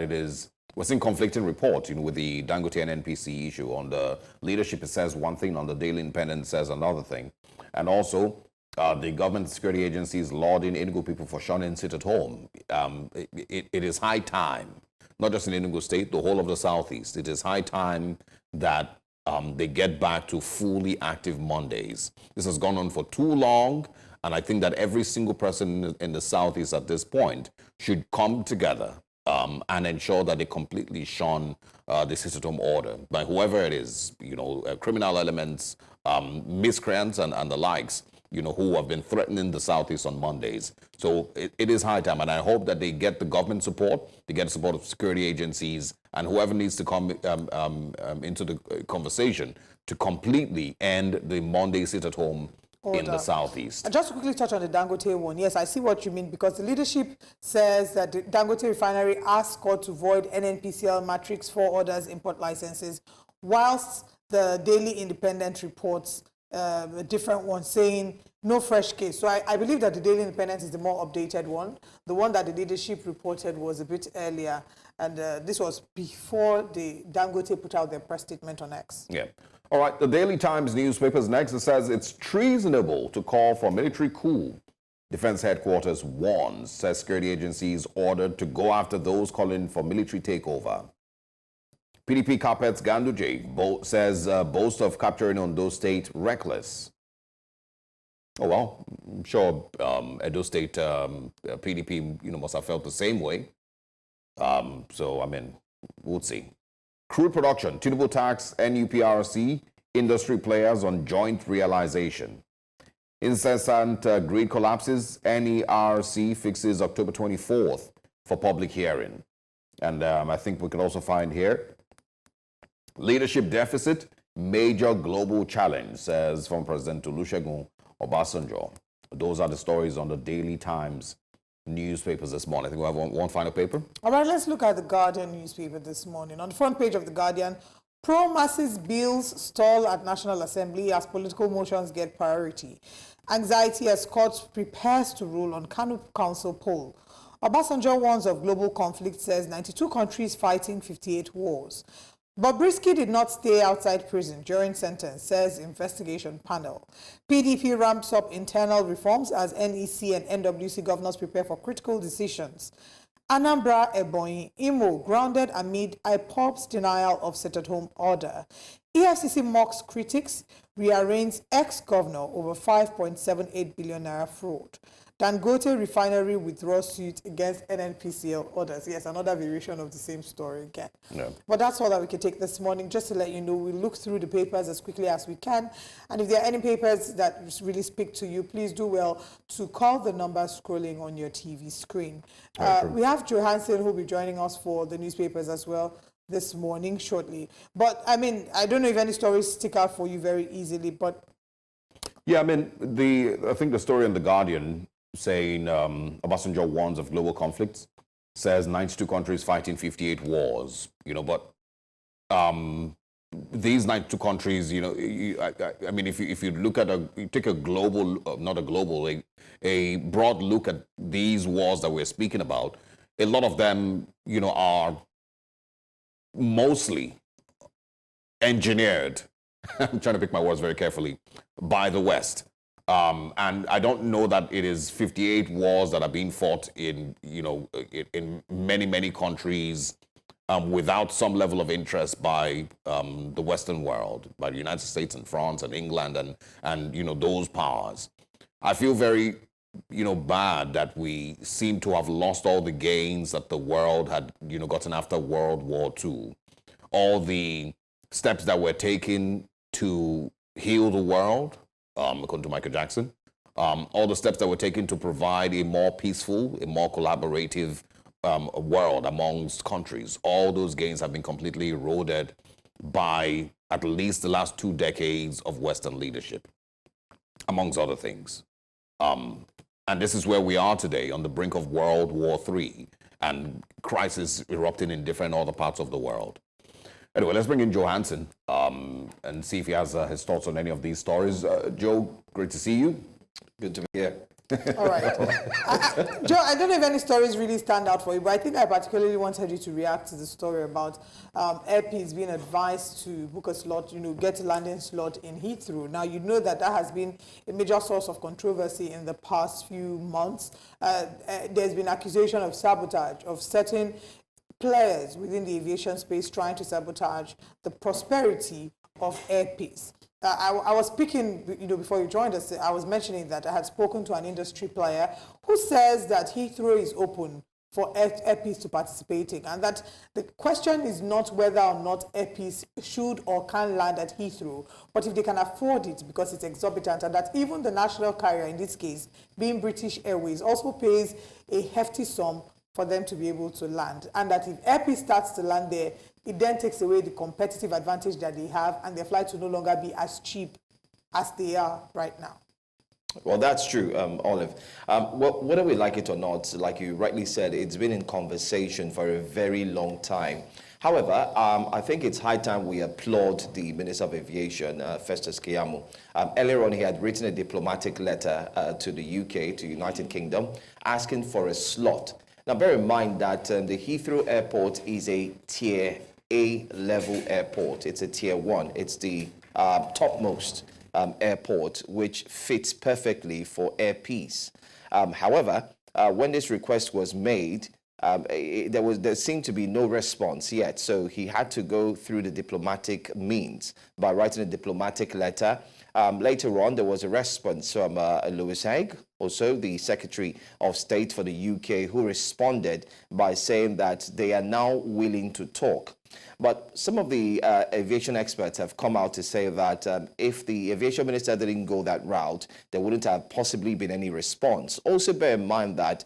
we're seeing conflicting reports, with the Dangote and NPC issue. On the leadership, it says one thing, on the Daily Independent, it says another thing. And also, the government security agencies lauding Enugu people for shunning sit at home. It is high time, not just in Enugu State, the whole of the Southeast. It is high time that they get back to fully active Mondays. This has gone on for too long, and I think that every single person in the Southeast at this point should come together and ensure that they completely shun the sit-at-home order by whoever it is, criminal elements, miscreants, and the likes, who have been threatening the Southeast on Mondays. So it is high time, and I hope that they get the government support, they get the support of security agencies, and whoever needs to come into the conversation to completely end the Monday sit-at-home in the Southeast. Just to quickly touch on the Dangote one. Yes, I see what you mean, because the leadership says that the Dangote Refinery asked court to void NNPCL Matrix 4 orders import licenses, whilst the Daily Independent reports a different one saying no fresh case. So I believe that the Daily Independent is the more updated one. The one that the leadership reported was a bit earlier, and this was before the Dangote put out their press statement on X. Yeah. All right, the Daily Times newspapers next. It says it's treasonable to call for military coup. Defense headquarters warns, says security agencies ordered to go after those calling for military takeover. PDP carpets Ganduje says boast of capturing Ondo State reckless. Oh, well, I'm sure Edo State PDP, must have felt the same way. So, we'll see. Crude production, Tinubu tax, NUPRC, industry players on joint realization. Incessant grid collapses, NERC fixes October 24th for public hearing. And I think we can also find here, leadership deficit, major global challenge, says former President Olusegun Obasanjo. Those are the stories on the Daily Times newspapers this morning. I think we have one final paper. All right, let's look at the Guardian newspaper this morning. On the front page of the Guardian, pro-masses bills stall at National Assembly as political motions get priority. Anxiety as court prepares to rule on Kano Council poll. Obasanjo warns of global conflict, says 92 countries fighting 58 wars. Bobrisky did not stay outside prison during sentence, says investigation panel. PDP ramps up internal reforms as NEC and NWC governors prepare for critical decisions. Anambra, Ebonyi, Imo grounded amid IPOB's denial of sit-at-home order. EFCC mocks critics, rearraigns ex-governor over 5.78 billion naira fraud. Dangote refinery withdraws suit against NNPCL orders. Yes, another variation of the same story again. Yeah. But that's all that we can take this morning. Just to let you know, we look through the papers as quickly as we can. And if there are any papers that really speak to you, please do well to call the number scrolling on your TV screen. We have Johansson who will be joining us for the newspapers as well this morning shortly. But I mean, I don't know if any stories stick out for you very easily, but yeah, I mean, I think the story in The Guardian saying Obasanjo warns of global conflicts, says 92 countries fighting 58 wars, but these 92 countries, I mean, if you look at you take a global, not a global, a broad look at these wars that we're speaking about, a lot of them, are mostly engineered, I'm trying to pick my words very carefully, by the West. And I don't know that it is 58 wars that are being fought in, in many, many countries without some level of interest by the Western world, by the United States and France and England and those powers. I feel very, bad that we seem to have lost all the gains that the world had, gotten after World War II. All the steps that were taken to heal the world, according to Michael Jackson, all the steps that were taken to provide a more peaceful, a more collaborative world amongst countries. All those gains have been completely eroded by at least the last 2 decades of Western leadership, amongst other things. And this is where we are today, on the brink of World War III and crisis erupting in different other parts of the world. Anyway, let's bring in Johansson and see if he has his thoughts on any of these stories. Joe, great to see you. Good to be here. all right. Joe, I don't know if any stories really stand out for you, but I think I particularly wanted you to react to the story about airpeace being advised to book a slot, get a landing slot in Heathrow. Now, you know that has been a major source of controversy in the past few months. There's been accusation of sabotage of certain players within the aviation space trying to sabotage the prosperity of airpeace. I was speaking, before you joined us, I was mentioning that I had spoken to an industry player who says that Heathrow is open for airpeace to participating, and that the question is not whether or not airpeace should or can land at Heathrow, but if they can afford it because it's exorbitant, and that even the national carrier, in this case, being British Airways, also pays a hefty sum for them to be able to land, and that if airpeace starts to land there, it then takes away the competitive advantage that they have, and their flights will no longer be as cheap as they are right now. Well, that's true, Olive. Whether we like it or not, like you rightly said, it's been in conversation for a very long time. However, I think it's high time we applaud the Minister of Aviation, Festus Keyamo. Earlier on, he had written a diplomatic letter to the UK, to United Kingdom, asking for a slot. Now, bear in mind that the Heathrow Airport is a Tier A level airport. It's a Tier 1. It's the topmost airport, which fits perfectly for airpeace. However, when this request was made, there seemed to be no response yet. So he had to go through the diplomatic means by writing a diplomatic letter. Later on, there was a response from Louis Haig, also the Secretary of State for the UK, who responded by saying that they are now willing to talk. But some of the aviation experts have come out to say that if the aviation minister didn't go that route, there wouldn't have possibly been any response. Also bear in mind that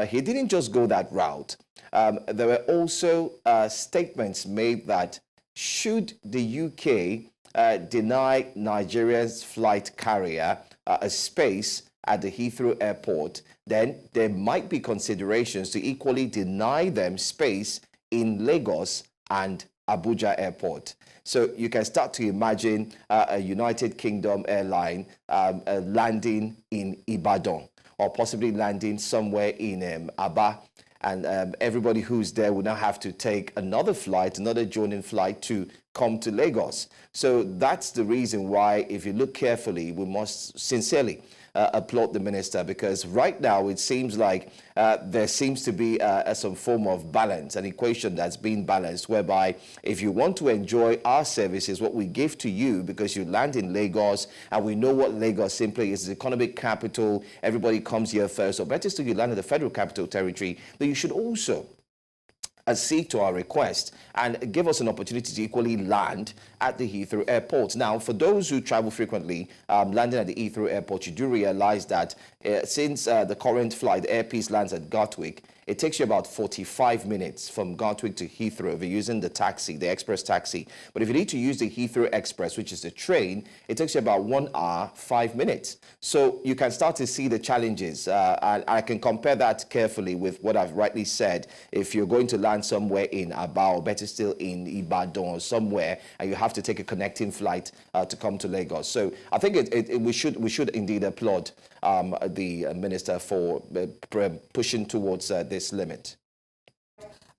he didn't just go that route. There were also statements made that should the UK deny Nigeria's flight carrier a space at the Heathrow Airport, then there might be considerations to equally deny them space in Lagos and Abuja Airport. So you can start to imagine a United Kingdom airline landing in Ibadan, or possibly landing somewhere in Aba, and everybody who's there will now have to take another flight, another joining flight to come to Lagos. So that's the reason why, if you look carefully, we must sincerely applaud the minister, because right now it seems like there seems to be some form of balance, an equation that's being balanced, whereby if you want to enjoy our services, what we give to you, because you land in Lagos, and we know what Lagos simply is, the economic capital, everybody comes here first, or better still, you land in the Federal Capital Territory, but you should also accede to our request and give us an opportunity to equally land at the Heathrow Airport. Now, for those who travel frequently, landing at the Heathrow Airport, you do realize that since the current flight, the Air Peace lands at Gatwick, it takes you about 45 minutes from Gatwick to Heathrow if you're using the taxi, the express taxi. But if you need to use the Heathrow Express, which is the train, it takes you about 1 hour, 5 minutes. So you can start to see the challenges. And I can compare that carefully with what I've rightly said. If you're going to land somewhere in Aba, or better still in Ibadan or somewhere, and you have to take a connecting flight to come to Lagos. So I think we should indeed applaud the minister for pushing towards this limit.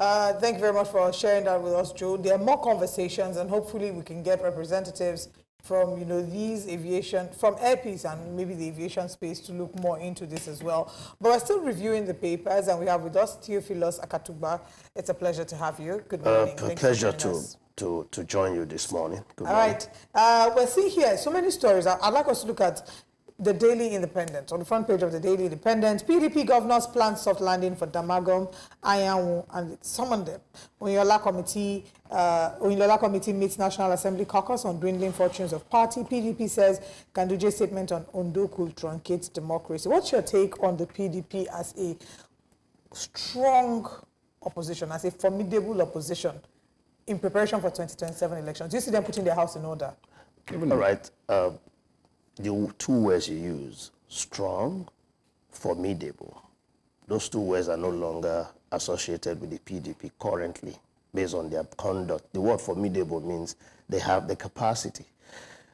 Thank you very much for sharing that with us, Joe. There are more conversations, and hopefully we can get representatives from, these aviation, from Air Peace and maybe the aviation space to look more into this as well. But we're still reviewing the papers, and we have with us Theophilus Akatugba. It's a pleasure to have you. Good morning. Pleasure to join you this morning. Good All morning. right. We're seeing here so many stories. I'd like us to look at the Daily Independent. On the front page of the Daily Independent, PDP governors plan soft landing for Damagum, Ayanwu, and some of them. Onyola Committee meets National Assembly caucus on dwindling fortunes of party. PDP says Kanduje's statement on Ondo could truncate democracy. What's your take on the PDP as a strong opposition, as a formidable opposition in preparation for 2027 elections? Do you see them putting their house in order? All right. The two words you use, strong, formidable, those two words are no longer associated with the PDP currently based on their conduct. The word formidable means they have the capacity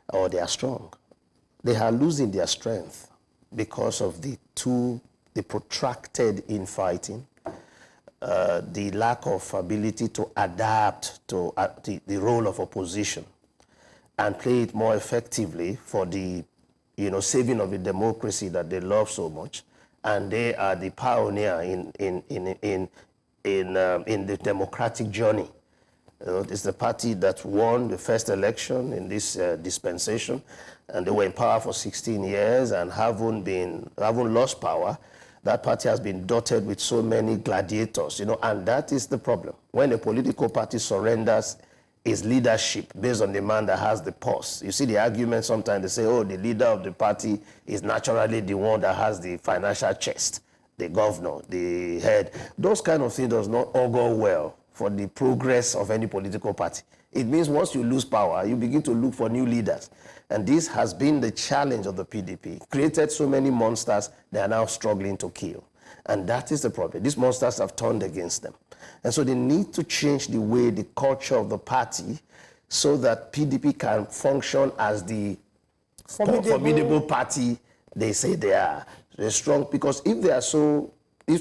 or they are strong. They are losing their strength because of the protracted infighting, the lack of ability to adapt to the role of opposition and play it more effectively for the saving of the democracy that they love so much, and they are the pioneer in the democratic journey. It's the party that won the first election in this dispensation, and they were in power for 16 years and haven't lost power. That party has been dotted with so many gladiators, and that is the problem. When a political party surrenders is leadership based on the man that has the purse. You see the argument sometimes they say, oh, the leader of the party is naturally the one that has the financial chest, the governor, the head. Those kind of things does not augur well for the progress of any political party. It means once you lose power, you begin to look for new leaders. And this has been the challenge of the PDP. Created so many monsters, they are now struggling to kill. And that is the problem. These monsters have turned against them. And so they need to change the way, the culture of the party, so that PDP can function as the formidable party they say they are. They're strong, because if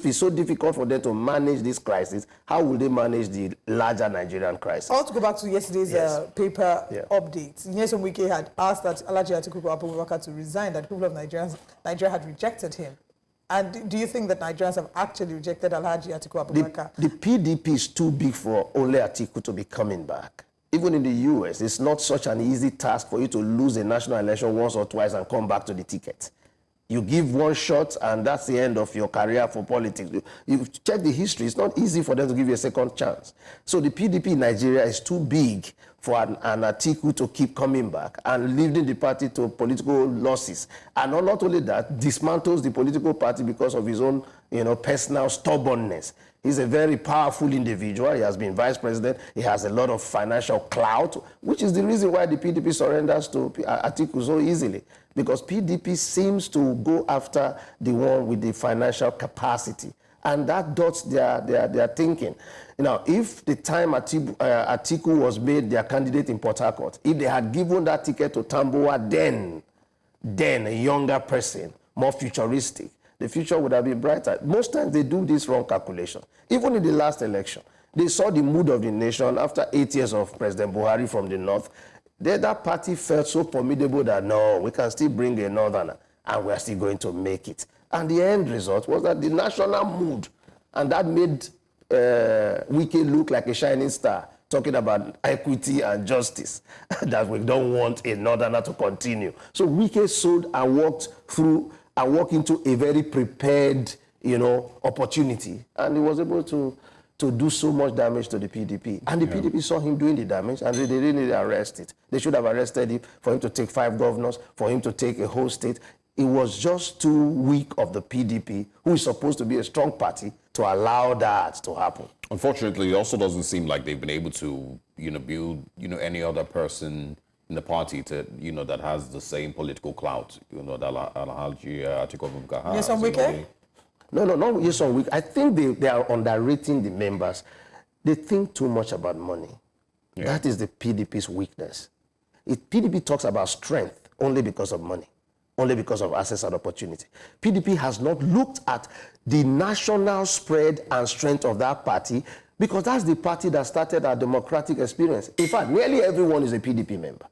it's so difficult for them to manage this crisis, how will they manage the larger Nigerian crisis? I want to go back to yesterday's paper update. Nyesom Wike had asked that Alhaji Atiku Abubakar to resign, that the people of Nigeria had rejected him. And do you think that Nigerians have actually rejected Alhaji Atiku Abubakar? The PDP is too big for only Atiku to be coming back. Even in the US, it's not such an easy task for you to lose a national election once or twice and come back to the ticket. You give one shot and that's the end of your career for politics. You check the history, it's not easy for them to give you a second chance. So the PDP in Nigeria is too big for an Atiku to keep coming back and leading the party to political losses. And not only that, dismantles the political party because of his own personal stubbornness. He's a very powerful individual. He has been vice president. He has a lot of financial clout, which is the reason why the PDP surrenders to Atiku so easily. Because PDP seems to go after the one with the financial capacity. And that dots their thinking. If the time Atiku was made their candidate in Port Harcourt, if they had given that ticket to Tambuwa, then a younger person, more futuristic, the future would have been brighter. Most times they do this wrong calculation. Even in the last election, they saw the mood of the nation after 8 years of President Buhari from the north. That party felt so formidable that, no, we can still bring a northerner. and we are still going to make it. And the end result was that the national mood, and that made Wike look like a shining star, talking about equity and justice, that we don't want a northerner to continue. So Wike sold and walked into a very prepared, opportunity, and he was able to do so much damage to the PDP. And the PDP saw him doing the damage, and they didn't really arrest it. They should have arrested him for him to take 5 governors, for him to take a whole state. It was just too weak of the PDP, who is supposed to be a strong party, to allow that to happen. Unfortunately, it also doesn't seem like they've been able to, build, any other person in the party to, that has the same political clout, that Alhaji Atiku Abubakar has. Yes, on Wike? No, not yes on Wike. I think they are underrating the members. They think too much about money. Yeah. That is the PDP's weakness. PDP talks about strength only because of money, only because of access and opportunity. PDP has not looked at the national spread and strength of that party, because that's the party that started our democratic experience. In fact, nearly everyone is a PDP member.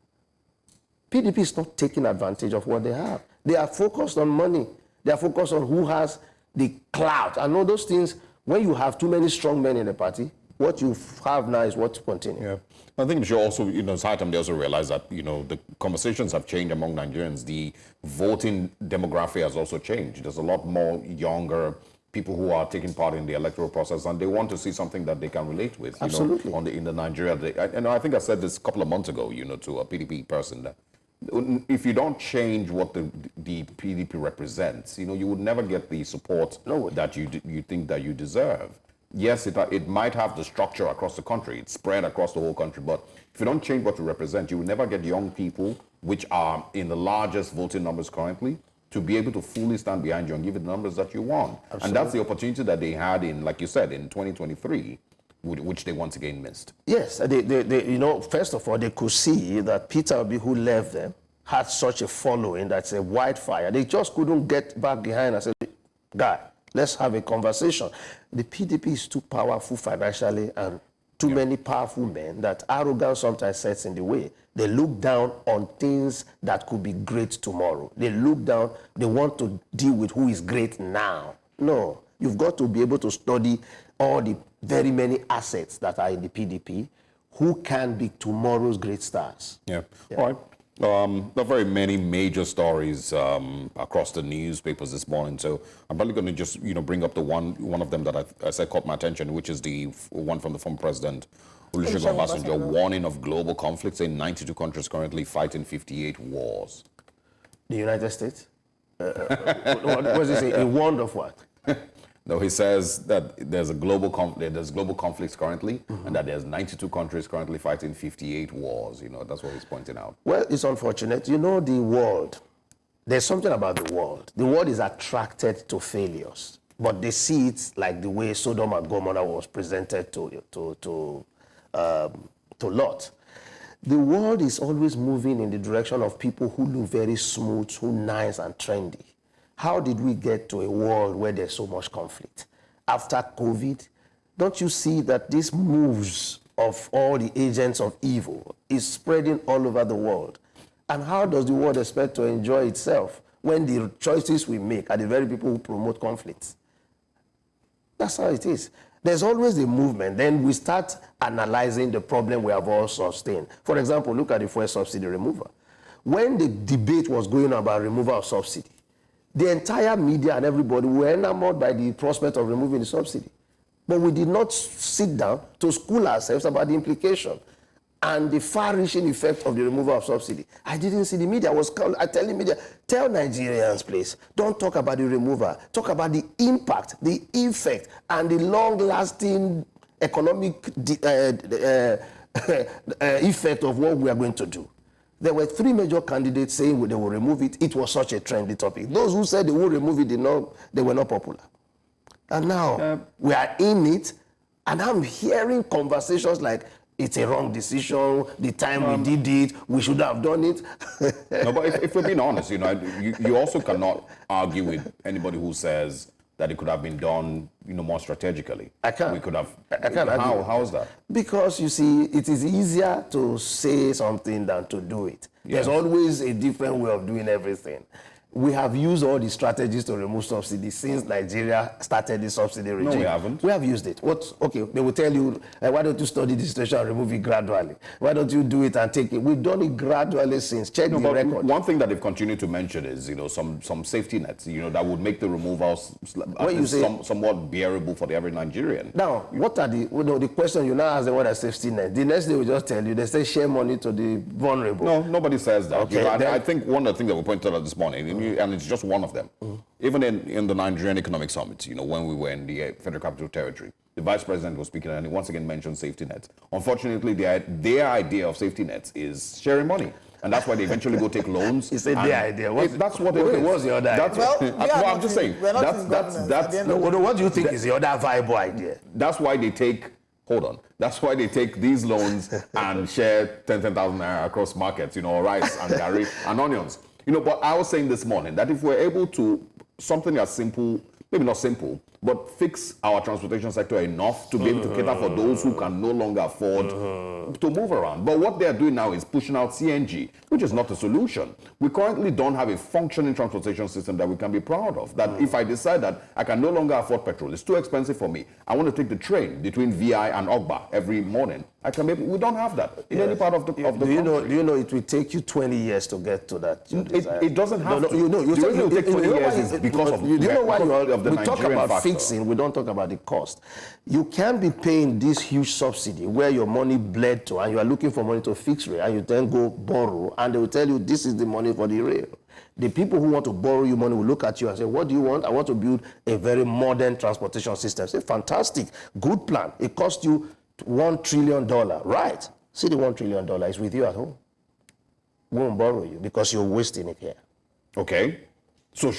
PDP is not taking advantage of what they have. They are focused on money. They are focused on who has the clout. And all those things, when you have too many strong men in the party, what you have now is what to continue. Yeah. I think we should also, it's high time they also realize that, the conversations have changed among Nigerians. The voting demographic has also changed. There's a lot more younger people who are taking part in the electoral process, and they want to see something that they can relate with. Absolutely. In the Nigeria. And I think I said this a couple of months ago, to a PDP person, that if you don't change what the PDP represents, you would never get the support that you think that you deserve. Yes, it might have the structure across the country. It's spread across the whole country. But if you don't change what you represent, you will never get young people, which are in the largest voting numbers currently, to be able to fully stand behind you and give you the numbers that you want. Absolutely. And that's the opportunity that they had in, like you said, in 2023, which they once again missed. Yes, they first of all, they could see that Peter Obi, who left them, had such a following that's a wildfire. They just couldn't get back behind and say, guy, let's have a conversation. The PDP is too powerful financially and too many powerful men that arrogance sometimes sets in the way. They look down on things that could be great tomorrow. They look down, they want to deal with who is great now. No, you've got to be able to study all the very many assets that are in the PDP who can be tomorrow's great stars. Yeah. All right. There are very many major stories across the newspapers this morning, so I'm probably going to just bring up the one of them that I said caught my attention, which is the one from the former president Olusegun Obasanjo, warning of global conflicts, saying 92 countries currently fighting 58 wars. The United States? What does he say? A warned of what? No, he says that there's global conflicts currently, and that there's 92 countries currently fighting 58 wars. That's what he's pointing out. Well, it's unfortunate. The world, there's something about the world. The world is attracted to failures, but they see it like the way Sodom and Gomorrah was presented to Lot. The world is always moving in the direction of people who look very smooth, who nice and trendy. How did we get to a world where there's so much conflict? After COVID, don't you see that these moves of all the agents of evil is spreading all over the world? And how does the world expect to enjoy itself when the choices we make are the very people who promote conflicts? That's how it is. There's always a movement. Then we start analyzing the problem we have all sustained. For example, look at the fuel subsidy removal. When the debate was going on about removal of subsidy, the entire media and everybody were enamored by the prospect of removing the subsidy. But we did not sit down to school ourselves about the implication and the far-reaching effect of the removal of subsidy. I didn't see the media. I tell the media, tell Nigerians, please, don't talk about the removal. Talk about the impact, the effect, and the long-lasting economic effect of what we are going to do. There were 3 major candidates saying they will remove it. It was such a trendy topic. Those who said they will remove it, they were not popular. And now we are in it, and I'm hearing conversations like, it's a wrong decision, the time we did it, we should have done it. No, but if we're being honest, you also cannot argue with anybody who says that it could have been done, more strategically. I can't. We could have. I can't argue. How is that? Because you see, it is easier to say something than to do it. Yes. There's always a different way of doing everything. we have used all the strategies to remove subsidies since Nigeria started the subsidy regime. No, we haven't. We have used it. Okay, they will tell you, why don't you study the situation and remove it gradually? Why don't you do it and take it? We've done it gradually since. Check the record. One thing that they've continued to mention is, some safety nets, that would make the removals somewhat bearable for the average Nigerian. Now, what are the question you now ask them, what are safety nets? The next day will just tell you, they say share money to the vulnerable. No, nobody says that. Okay, I think one of the things that we pointed out this morning, and it's just one of them. Even in the Nigerian Economic Summit, when we were in the Federal Capital Territory, the Vice President was speaking and he once again mentioned safety nets. Unfortunately, their idea of safety nets is sharing money. And that's why they eventually go take loans. He said their idea. That's what it is. What's the other idea? I'm just saying. What do you think is the other viable idea? That's why they take... Hold on. That's why they take these loans and share 10,000 naira across markets, rice and curry and onions. But I was saying this morning that if we're able to, something as simple, maybe not simple, but fix our transportation sector enough to be able to cater for those who can no longer afford to move around. But what they're doing now is pushing out CNG, which is not a solution. We currently don't have a functioning transportation system that we can be proud of. That if I decide that I can no longer afford petrol, it's too expensive for me, I want to take the train between VI and Ogba every morning, we don't have that in any part of the country. Do you know it will take you 20 years to get to that? It doesn't have to. The reason it will take 20 years is because of the Nigerian we talk about factor. Fixing, we don't talk about the cost. You can't be paying this huge subsidy where your money bled to and you are looking for money to fix rail and you then go borrow and they will tell you this is the money for the rail. The people who want to borrow you money will look at you and say, what do you want? I want to build a very modern transportation system. Say, fantastic, good plan. It cost you $1 trillion, right? See, the $1 trillion is with you at home. Won't borrow you because you're wasting it here. Okay. So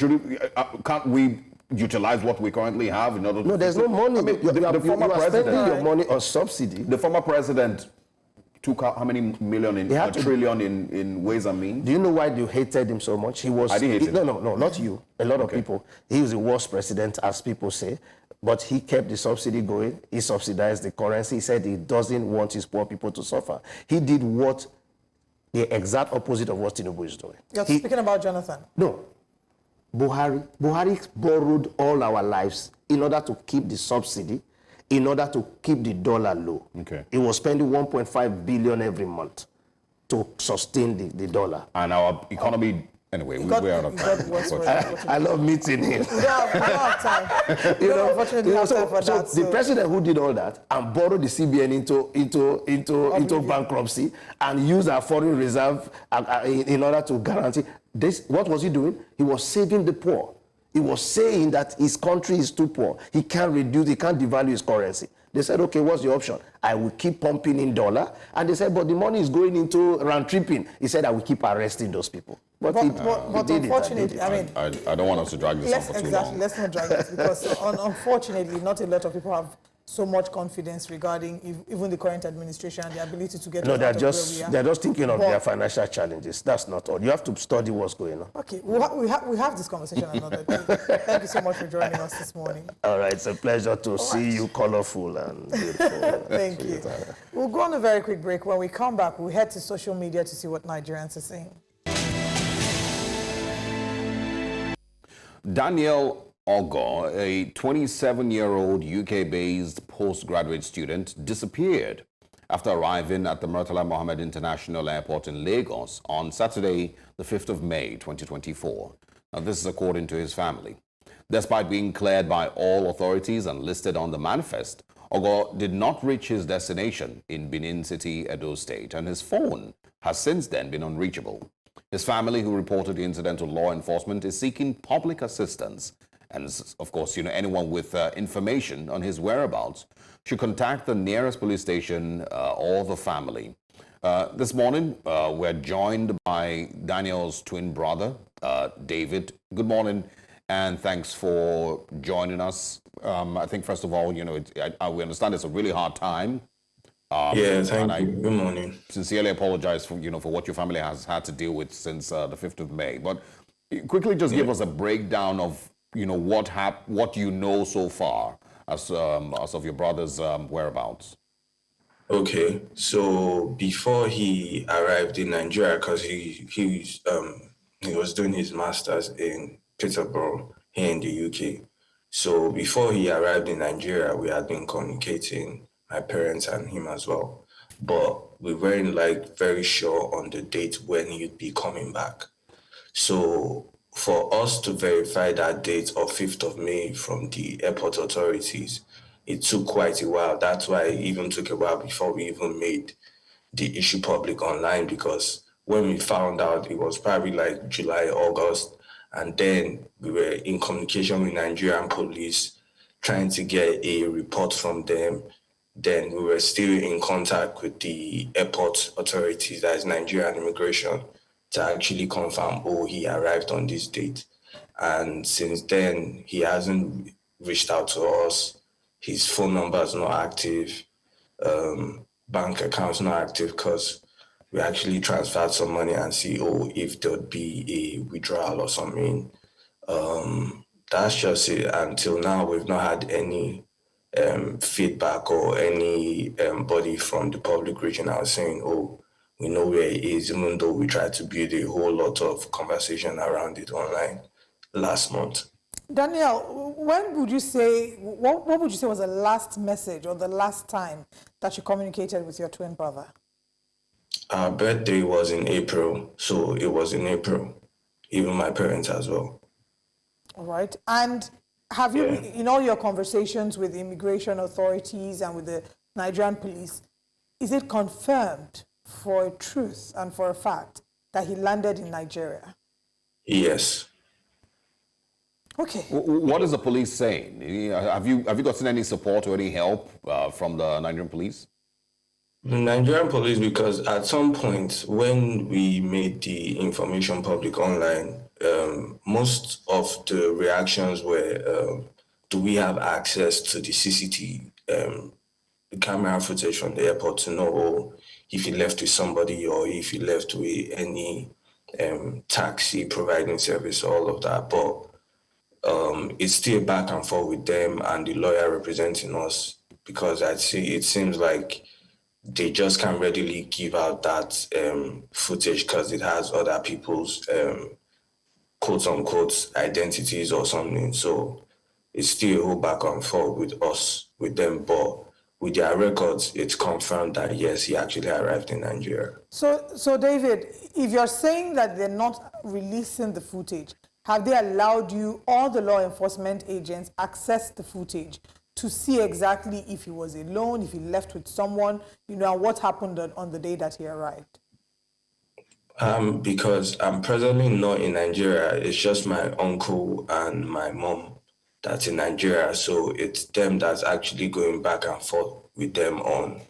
can't we utilize what we currently have in order to... No, there's no money. I mean, the former president... spending your money on subsidy. The former president took out how many trillion in Ways and Means? Do you know why you hated him so much? I didn't hate him. No, not you. A lot of people. He was the worst president, as people say. But he kept the subsidy going. He subsidized the currency. He said he doesn't want his poor people to suffer. He did the exact opposite of what Tinubu is doing. You're speaking about Jonathan? No. Buhari borrowed all our lives in order to keep the subsidy, in order to keep the dollar low. Okay. He was spending 1.5 billion every month to sustain the dollar. And our economy... Anyway, we're out of time. I love meeting him. We don't have time. Unfortunately, the president who did all that and borrowed the CBN into bankruptcy and used our foreign reserve in order to guarantee this. What was he doing? He was saving the poor. He was saying that his country is too poor. He can't devalue his currency. They said, okay, what's the option? I will keep pumping in dollar. And they said, but the money is going into round tripping. He said, I will keep arresting those people. But unfortunately, I don't want us to drag this on for too long. Let's not drag this because unfortunately, not a lot of people have so much confidence regarding even the current administration and the ability to get. No, they're just thinking of their financial challenges. That's not all. You have to study what's going on. Okay, we have this conversation another day. Thank you so much for joining us this morning. All right, it's a pleasure to see you colorful and beautiful. Thank you. We'll go on a very quick break. When we come back, we'll head to social media to see what Nigerians are saying. Daniel Ogo, a 27-year-old UK-based postgraduate student, disappeared after arriving at the Murtala Mohammed International Airport in Lagos on Saturday, the 5th of May, 2024. Now, this is according to his family. Despite being cleared by all authorities and listed on the manifest, Ogo did not reach his destination in Benin City, Edo State, and his phone has since then been unreachable. His family, who reported the incident to law enforcement, is seeking public assistance. And of course, anyone with information on his whereabouts should contact the nearest police station or the family. This morning, we're joined by Daniel's twin brother, David. Good morning, and thanks for joining us. I think, first of all, we understand it's a really hard time. Thank you. Good morning. Sincerely apologize for what your family has had to deal with since the 5th of May. But quickly, just give us a breakdown of what you know so far as of your brother's whereabouts. Okay, so before he arrived in Nigeria, because he He was doing his master's in Peterborough here in the UK. So before he arrived in Nigeria, we had been communicating, my parents and him as well. But we weren't like very sure on the date when he'd be coming back. So for us to verify that date of 5th of May from the airport authorities, it took quite a while. That's why it even took a while before we even made the issue public online, because when we found out, it was probably like July, August, and then we were in communication with Nigerian police, trying to get a report from them. Then we were still in contact with the airport authorities, that is Nigerian immigration, to actually confirm, oh, he arrived on this date. And since then, he hasn't reached out to us. His phone number is not active. Bank account's not active, because we actually transferred some money and see, oh, if there would be a withdrawal or something. That's just it. Until now, we've not had any feedback or any body from the public regional saying, oh, we know where it is, even though we tried to build a whole lot of conversation around it online last month. Daniel, when would you say, what would you say was the last message or the last time that you communicated with your twin brother? Our birthday was in April, so it was in April. Even my parents as well. All right. And have you, in all your conversations with the immigration authorities and with the Nigerian police, is it confirmed for a truth and for a fact that he landed in Nigeria? Yes. Okay. What is the police saying? Have you gotten any support or any help from the Nigerian police? The Nigerian police, because at some point when we made the information public online, most of the reactions were, do we have access to the CCTV camera footage from the airport to know if he left with somebody or if he left with any taxi providing service, all of that. But it's still back and forth with them and the lawyer representing us, because it seems like they just can't readily give out that footage because it has other people's quote unquote identities or something. So it's still a whole back and forth with us, with them. But with their records, it's confirmed that yes, he actually arrived in Nigeria. So David, if you're saying that they're not releasing the footage, have they allowed you, all the law enforcement agents, access the footage to see exactly if he was alone, if he left with someone, and what happened on the day that he arrived? Because I'm presently not in Nigeria. It's just my uncle and my mom that's in Nigeria. So it's them that's actually going back and forth with them on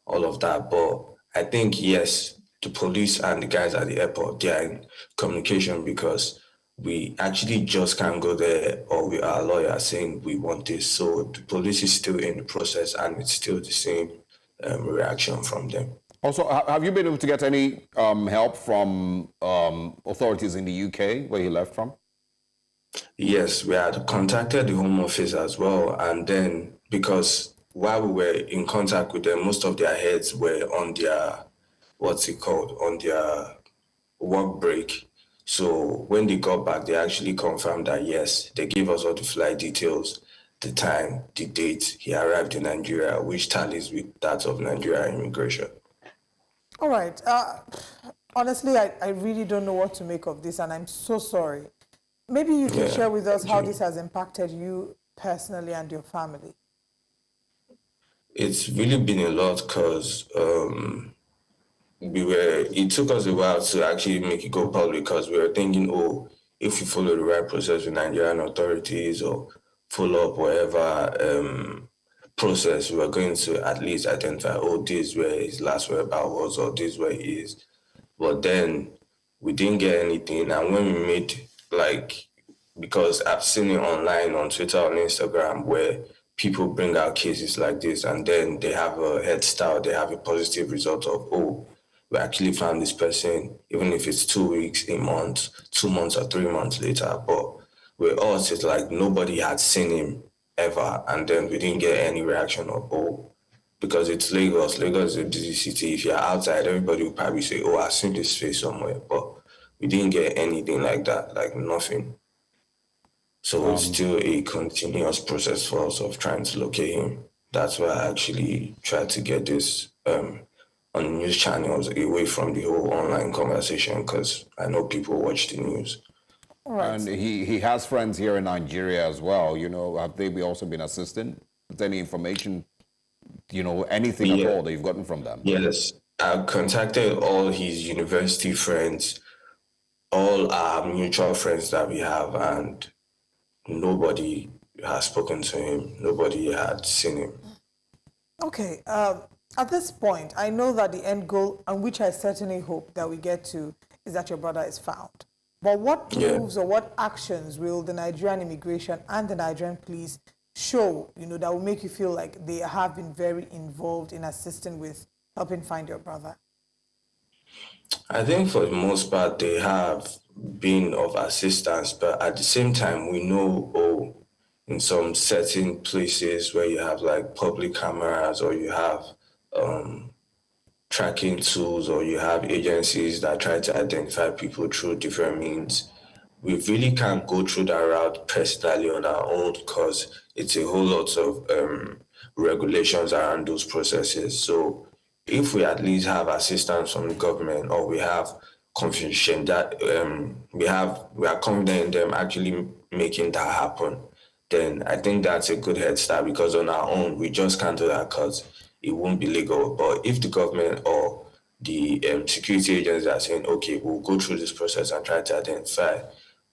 all of that. But I think, yes, the police and the guys at the airport, they are in communication, because we actually just can't go there or we are a lawyer saying we want this. So the police is still in the process and it's still the same reaction from them. Also, have you been able to get any help from authorities in the UK where he left from? Yes, we had contacted the Home Office as well. And then because while we were in contact with them, most of their heads were on their, on their work break. So when they got back, they actually confirmed that, yes, they gave us all the flight details, the time, the date he arrived in Nigeria, which tallies with that of Nigeria immigration. All right. Honestly, I really don't know what to make of this, and I'm so sorry. Maybe you can share with us how this has impacted you personally and your family. It's really been a lot, because it took us a while to actually make it go public, because we were thinking, oh, if we follow the right process with Nigerian authorities or follow up whatever process, we were going to at least identify, oh, this is where his last whereabouts was, or this is where he is. But then we didn't get anything. And when we made, because I've seen it online on Twitter, on Instagram, where people bring out cases like this and then they have a head start, they have a positive result of, oh, we actually found this person, even if it's 2 weeks, a month, 2 months or 3 months later. But with us, it's like nobody had seen him ever. And then we didn't get any reaction of, oh, because it's Lagos. Lagos is a busy city. If you're outside, everybody will probably say, oh, I've seen this face somewhere. But We didn't get anything like that, like nothing. So it's still a continuous process for us of trying to locate him. That's why I actually tried to get this on news channels away from the whole online conversation, because I know people watch the news. Right. And he has friends here in Nigeria as well. You know, have they also been assisting with any information, you know, anything at all that you've gotten from them? Yes, I contacted all his university friends, all our mutual friends that we have, and nobody has spoken to him. Nobody had seen him. Okay. At this point, I know that the end goal, and which I certainly hope that we get to, is that your brother is found. But what moves or what actions will the Nigerian immigration and the Nigerian police show, you know, that will make you feel like they have been very involved in assisting with helping find your brother? I think for the most part, they have been of assistance, but at the same time, we know, in some certain places where you have like public cameras, or you have tracking tools, or you have agencies that try to identify people through different means, we really can't go through that route personally on our own, because it's a whole lot of regulations around those processes. So if we at least have assistance from the government, or we have confidence that we are confident in them actually making that happen, then I think that's a good head start, because on our own, we just can't do that because it won't be legal. But if the government or the security agencies are saying, okay, we'll go through this process and try to identify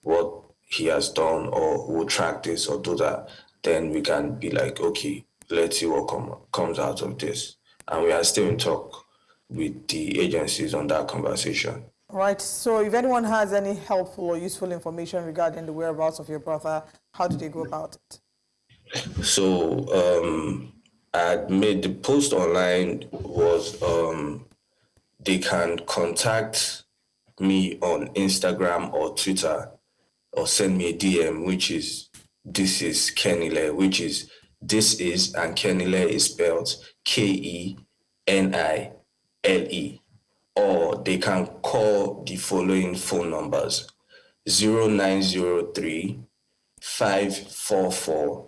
what he has done, or we'll track this or do that, then we can be like, okay, let's see what comes out of this. And we are still in talk with the agencies on that conversation. Right. So if anyone has any helpful or useful information regarding the whereabouts of your brother, how do they go about it? So I made the post online was they can contact me on Instagram or Twitter, or send me a DM, which is this is Kenile, which is this is, and Kenile is spelled Kenile. Or they can call the following phone numbers: 0903 544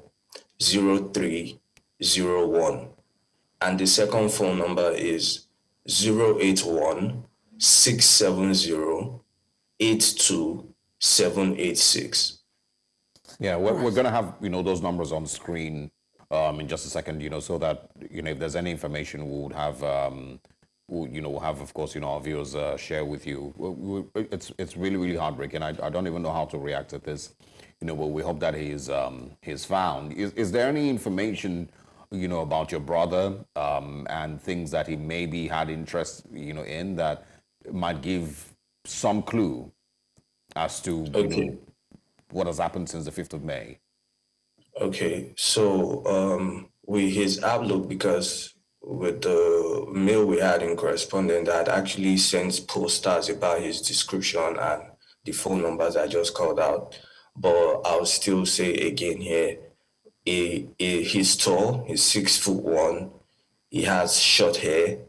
0301. And the second phone number is 081 670 82786. Yeah, we're going to have, you know, those numbers on screen in just a second, you know, so that, you know, if there's any information, we would have, we'll have, of course, you know, our viewers share with you. It's really, really heartbreaking. I don't even know how to react to this, you know, but we hope that he's found. Is there any information, you know, about your brother and things that he maybe had interest, you know, in that might give some clue as to you know, what has happened since the 5th of May? Okay, so with his outlook, because with the mail we had in correspondence, that actually sends posters about his description and the phone numbers I just called out. But I'll still say again here, he's tall, he's 6'1", he has short hair,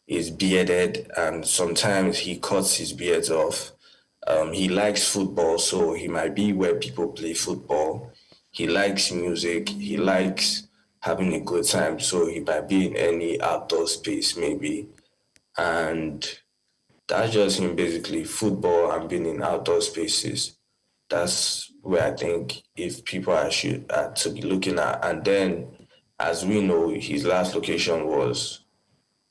he's bearded, and sometimes he cuts his beard off. He likes football, so he might be where people play football. He likes music, he likes having a good time, so he might be in any outdoor space maybe. And that's just him, basically, football and being in outdoor spaces. That's where I think if people are to be looking at. And then, as we know, his last location was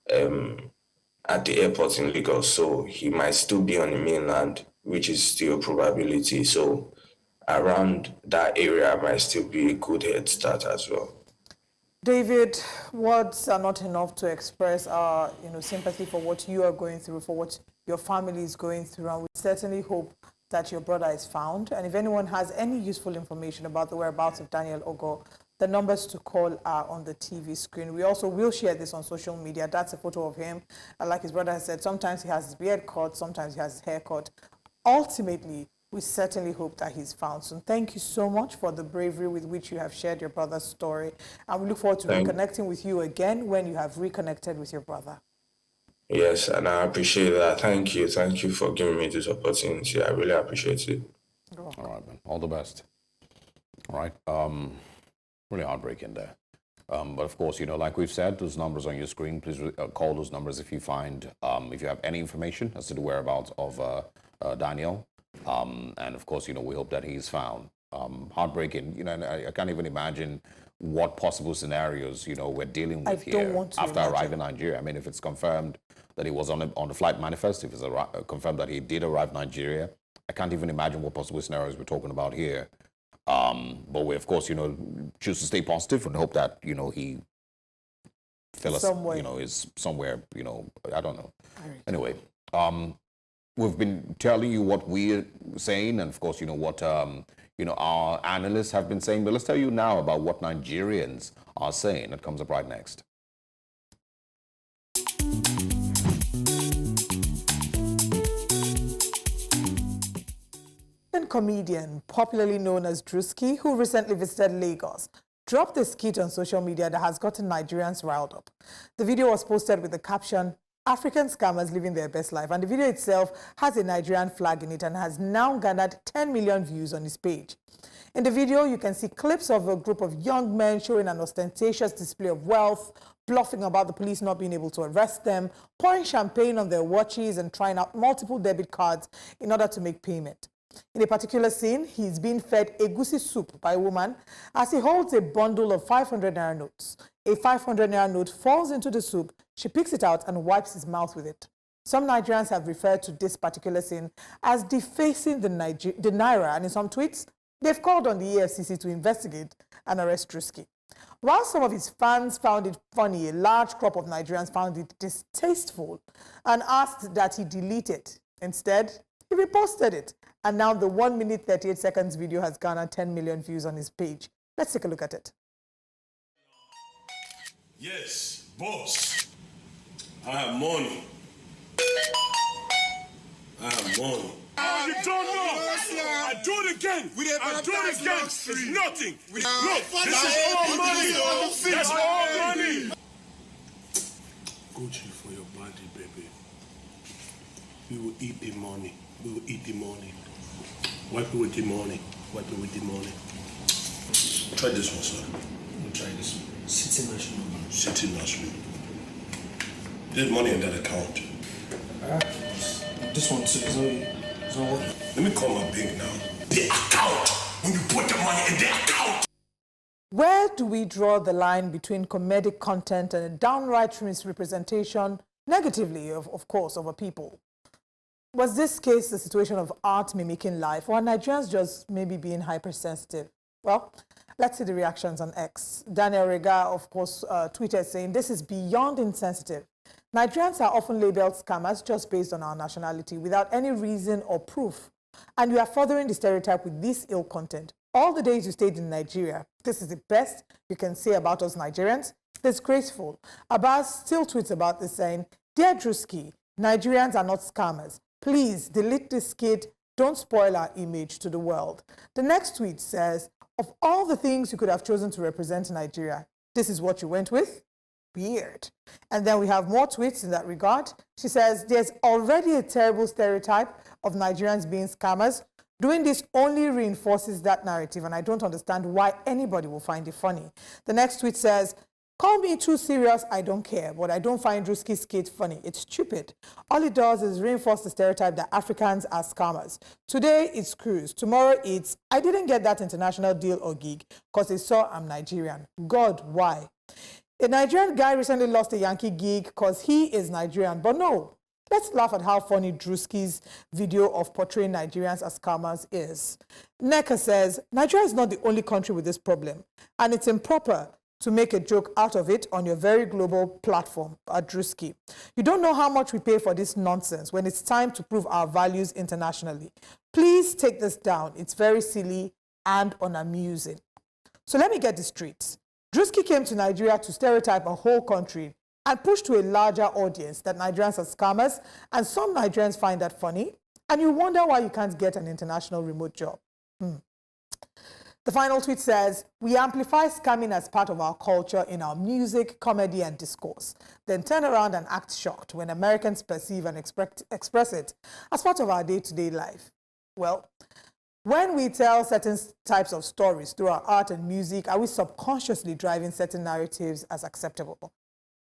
at the airport in Lagos, so he might still be on the mainland, which is still a probability. So around that area might still be a good head start as well. David, words are not enough to express our, sympathy for what you are going through, for what your family is going through, and we certainly hope that your brother is found. And if anyone has any useful information about the whereabouts of Daniel Ogo, the numbers to call are on the TV screen. We also will share this on social media. That's a photo of him. And like his brother has said, sometimes he has his beard cut, sometimes he has his hair cut. Ultimately, we certainly hope that he's found soon. Thank you so much for the bravery with which you have shared your brother's story. And we look forward to reconnecting with you again when you have reconnected with your brother. Yes, and I appreciate that. Thank you for giving me this opportunity. I really appreciate it. All right, man. All the best. All right. Really heartbreaking there. But of course, like we've said, those numbers on your screen, please call those numbers if you find, if you have any information as to the whereabouts of Daniel. And of course, we hope that he's found. Heartbreaking, and I can't even imagine what possible scenarios, we're dealing with here after arriving in Nigeria. I mean, if it's confirmed that he was on the flight manifest, if it's confirmed that he did arrive in Nigeria, I can't even imagine what possible scenarios we're talking about here. But we, of course, choose to stay positive and hope that, he is somewhere, I don't know. Anyway, we've been telling you what we're saying, and of course, what, our analysts have been saying, but let's tell you now about what Nigerians are saying. That comes up right next. Comedian, popularly known as Drewski, who recently visited Lagos, dropped a skit on social media that has gotten Nigerians riled up. The video was posted with the caption, "African scammers living their best life," and the video itself has a Nigerian flag in it and has now garnered 10 million views on his page. In the video, you can see clips of a group of young men showing an ostentatious display of wealth, bluffing about the police not being able to arrest them, pouring champagne on their watches and trying out multiple debit cards in order to make payment. In a particular scene, he's being fed egusi soup by a woman as he holds a bundle of 500 naira notes. A 500 naira note falls into the soup. She picks it out and wipes his mouth with it. Some Nigerians have referred to this particular scene as defacing the naira, and in some tweets, they've called on the EFCC to investigate and arrest Drewski. While some of his fans found it funny, a large crop of Nigerians found it distasteful and asked that he delete it. Instead, he reposted it, and now the 1 minute 38 seconds video has garnered 10 million views on his page. Let's take a look at it. Yes, boss. I have money. I have money. Oh, you don't know. I do it again. I do it again. It's nothing. Look, this is all money. That's all money. Gucci for your body, baby. We will eat the money. We will eat the money. Wipe it with the money. Wipe it with the money. Try this one, sir. Try this one. City National. City National. There's money in that account. This one too. It's not working. Let me call my bank now. The account. When you put the money in the account. Where do we draw the line between comedic content and a downright misrepresentation, negatively, of course, of a people? Was this case the situation of art mimicking life, or are Nigerians just maybe being hypersensitive? Well, let's see the reactions on X. Daniel Rega, of course, tweeted saying, "This is beyond insensitive. Nigerians are often labeled scammers just based on our nationality without any reason or proof. And you are furthering the stereotype with this ill content. All the days you stayed in Nigeria, this is the best you can say about us Nigerians. Disgraceful." Abbas still tweets about this saying, "Dear Drewski, Nigerians are not scammers. Please delete this skit. Don't spoil our image to the world." The next tweet says, "Of all the things you could have chosen to represent Nigeria, this is what you went with? Weird." And then we have more tweets in that regard. She says, "There's already a terrible stereotype of Nigerians being scammers. Doing this only reinforces that narrative, and I don't understand why anybody will find it funny." The next tweet says, "Call me too serious, I don't care, but I don't find Drewski's skit funny. It's stupid. All it does is reinforce the stereotype that Africans are scammers. Today it's cruise. Tomorrow it's, I didn't get that international deal or gig because they saw I'm Nigerian. God, why? A Nigerian guy recently lost a Yankee gig because he is Nigerian, but no. Let's laugh at how funny Drewski's video of portraying Nigerians as scammers is." Neka says, "Nigeria is not the only country with this problem, and it's improper to make a joke out of it on your very global platform at Drewski. You don't know how much we pay for this nonsense when it's time to prove our values internationally. Please take this down. It's very silly and unamusing." So let me get this straight. Drewski came to Nigeria to stereotype a whole country and push to a larger audience that Nigerians are scammers, and some Nigerians find that funny, and you wonder why you can't get an international remote job. The final tweet says, "We amplify scamming as part of our culture in our music, comedy, and discourse, then turn around and act shocked when Americans perceive and express it as part of our day-to-day life." Well, when we tell certain types of stories through our art and music, are we subconsciously driving certain narratives as acceptable?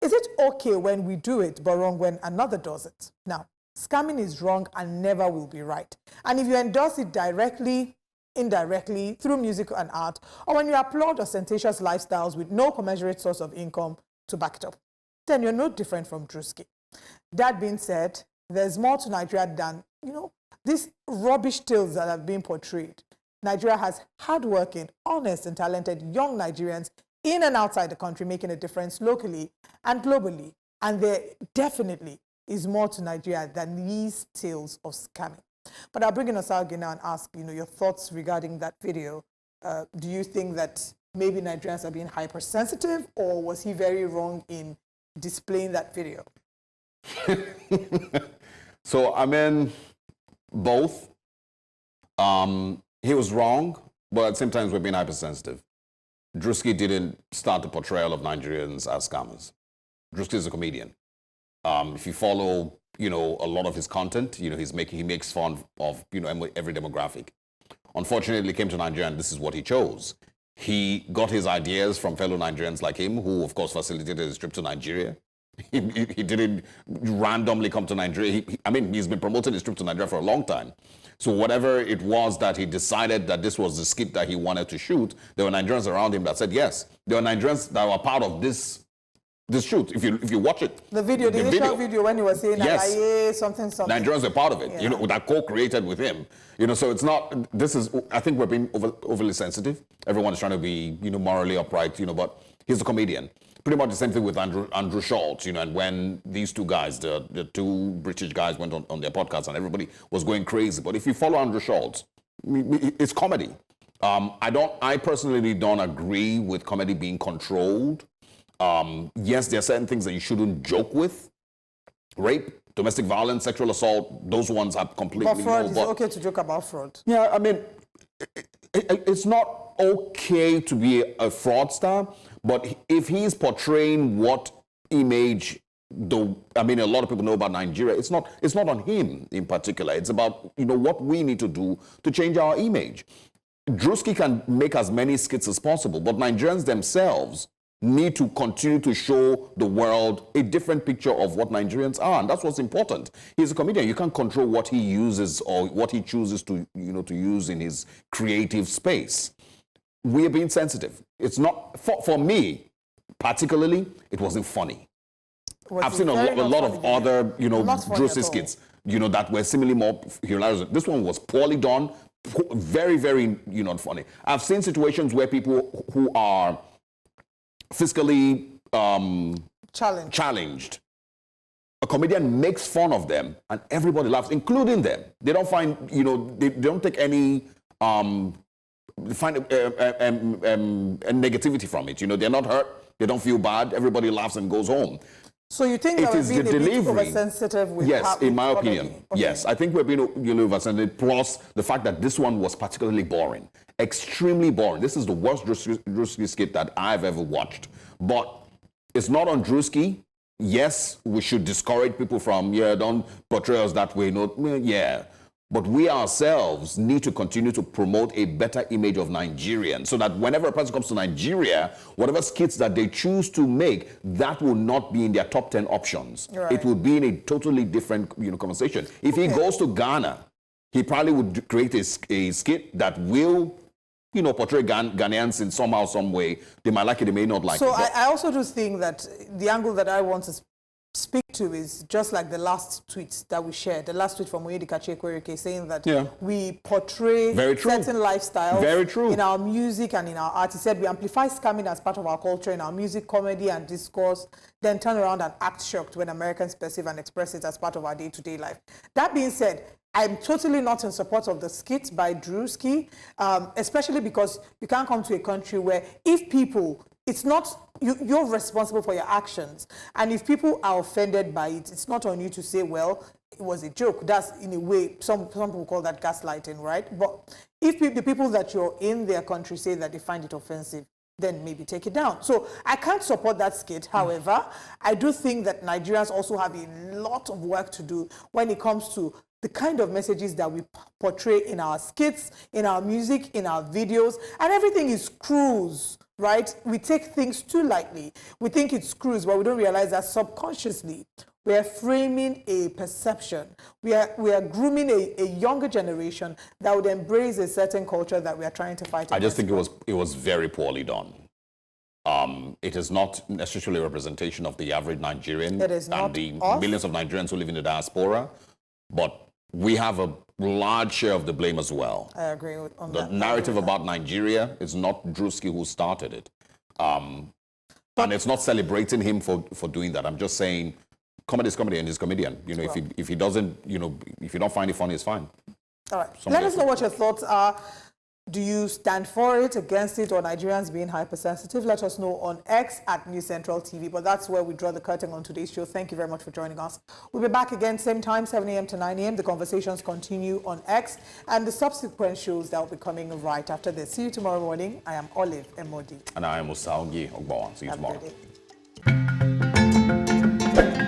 Is it okay when we do it, but wrong when another does it? Now, scamming is wrong and never will be right. And if you endorse it directly, indirectly, through music and art, or when you applaud ostentatious lifestyles with no commensurate source of income to back it up, then you're no different from Drewski. That being said, there's more to Nigeria than, these rubbish tales that have been portrayed. Nigeria has hardworking, honest, and talented young Nigerians in and outside the country making a difference locally and globally. And there definitely is more to Nigeria than these tales of scamming. But I'll bring in Osage now and ask, your thoughts regarding that video. Do you think that maybe Nigerians are being hypersensitive, or was he very wrong in displaying that video? So, both. He was wrong, but at the same time, we're being hypersensitive. Drewski didn't start the portrayal of Nigerians as scammers. Drewski is a comedian. If you follow, a lot of his content, he makes fun of, every demographic. Unfortunately, he came to Nigeria and this is what he chose. He got his ideas from fellow Nigerians like him, who, of course, facilitated his trip to Nigeria. He didn't randomly come to Nigeria. He's been promoting his trip to Nigeria for a long time. So whatever it was that he decided that this was the skit that he wanted to shoot, there were Nigerians around him that said yes. There were Nigerians that were part of this shoot. If you watch it, the initial video when he was saying yes, something. Nigerians were part of it. Yeah. That co-created with him. So it's not. I think we're being overly sensitive. Everyone is trying to be morally upright. But he's a comedian. Pretty much the same thing with Andrew Schultz, and when these two guys, the two British guys went on their podcast and everybody was going crazy. But if you follow Andrew Schultz, it's comedy. I personally don't agree with comedy being controlled. Yes, there are certain things that you shouldn't joke with. Rape, domestic violence, sexual assault, those ones are completely But fraud, is it okay to joke about fraud? Yeah, it's not okay to be a fraudster, but if he's portraying what image, a lot of people know about Nigeria, it's not on him in particular. It's about, what we need to do to change our image. Drewski can make as many skits as possible, but Nigerians themselves need to continue to show the world a different picture of what Nigerians are, and that's what's important. He's a comedian. You can't control what he uses or what he chooses to use in his creative space. We are being sensitive. It's not for me particularly. It wasn't funny. I've seen a lot of other Drewski skits that were similarly more hilarious. This one was poorly done, very, very funny. I've seen situations where people who are fiscally challenged, a comedian makes fun of them and everybody laughs, including them. They don't find, they don't take any negativity from it. They're not hurt, they don't feel bad, everybody laughs and goes home. So you think that we're being a bit oversensitive with yes, in my opinion. Okay. Yes, I think we're being oversensitive, plus the fact that this one was particularly boring. Extremely boring. This is the worst Drewski skit that I've ever watched. But it's not on Drewski. Yes, we should discourage people from, don't portray us that way. But we ourselves need to continue to promote a better image of Nigerians so that whenever a person comes to Nigeria, whatever skits that they choose to make, that will not be in their top 10 options. Right. It will be in a totally different conversation. If he goes to Ghana, he probably would create a skit that will portray Ghanaians in somehow, some way. They might like it, they may not like it. So I also do think that the angle that I want to speak to is just like the last tweet that we shared, the last tweet from Oyedika Chekwerike saying that we portray certain lifestyles in our music and in our art. He said we amplify scamming as part of our culture in our music, comedy, and discourse, then turn around and act shocked when Americans perceive and express it as part of our day-to-day life. That being said, I'm totally not in support of the skit by Drewski, especially because you can't come to a country where if people, it's not, you're responsible for your actions. And if people are offended by it, it's not on you to say, well, it was a joke. That's, in a way, some people call that gaslighting, right? But if the people that you're in their country say that they find it offensive, then maybe take it down. So I can't support that skit. However, I do think that Nigerians also have a lot of work to do when it comes to the kind of messages that we portray in our skits, in our music, in our videos, and everything is cruise, right? We take things too lightly. We think it's cruise, but we don't realize that subconsciously we are framing a perception. We are grooming a younger generation that would embrace a certain culture that we are trying to fight against. I just think it was very poorly done. It is not necessarily a representation of the average Nigerian and the millions of Nigerians who live in the diaspora, but we have a large share of the blame as well. I agree on that. The narrative about Nigeria is not Drewski who started it. And it's not celebrating him for doing that. I'm just saying comedy is comedy and he's a comedian. You know, well, if he doesn't, you know, if you don't find it funny, it's fine. All right. Let us know what your thoughts are. Do you stand for it, against it, or Nigerians being hypersensitive? Let us know on X at News Central TV. But that's where we draw the curtain on today's show. Thank you very much for joining us. We'll be back again same time, 7 a.m. to 9 a.m. The conversations continue on X and the subsequent shows that will be coming right after this. See you tomorrow morning. I am Olive Emodi. And I am Osaogi Ogbawa. See you tomorrow. Have a good day.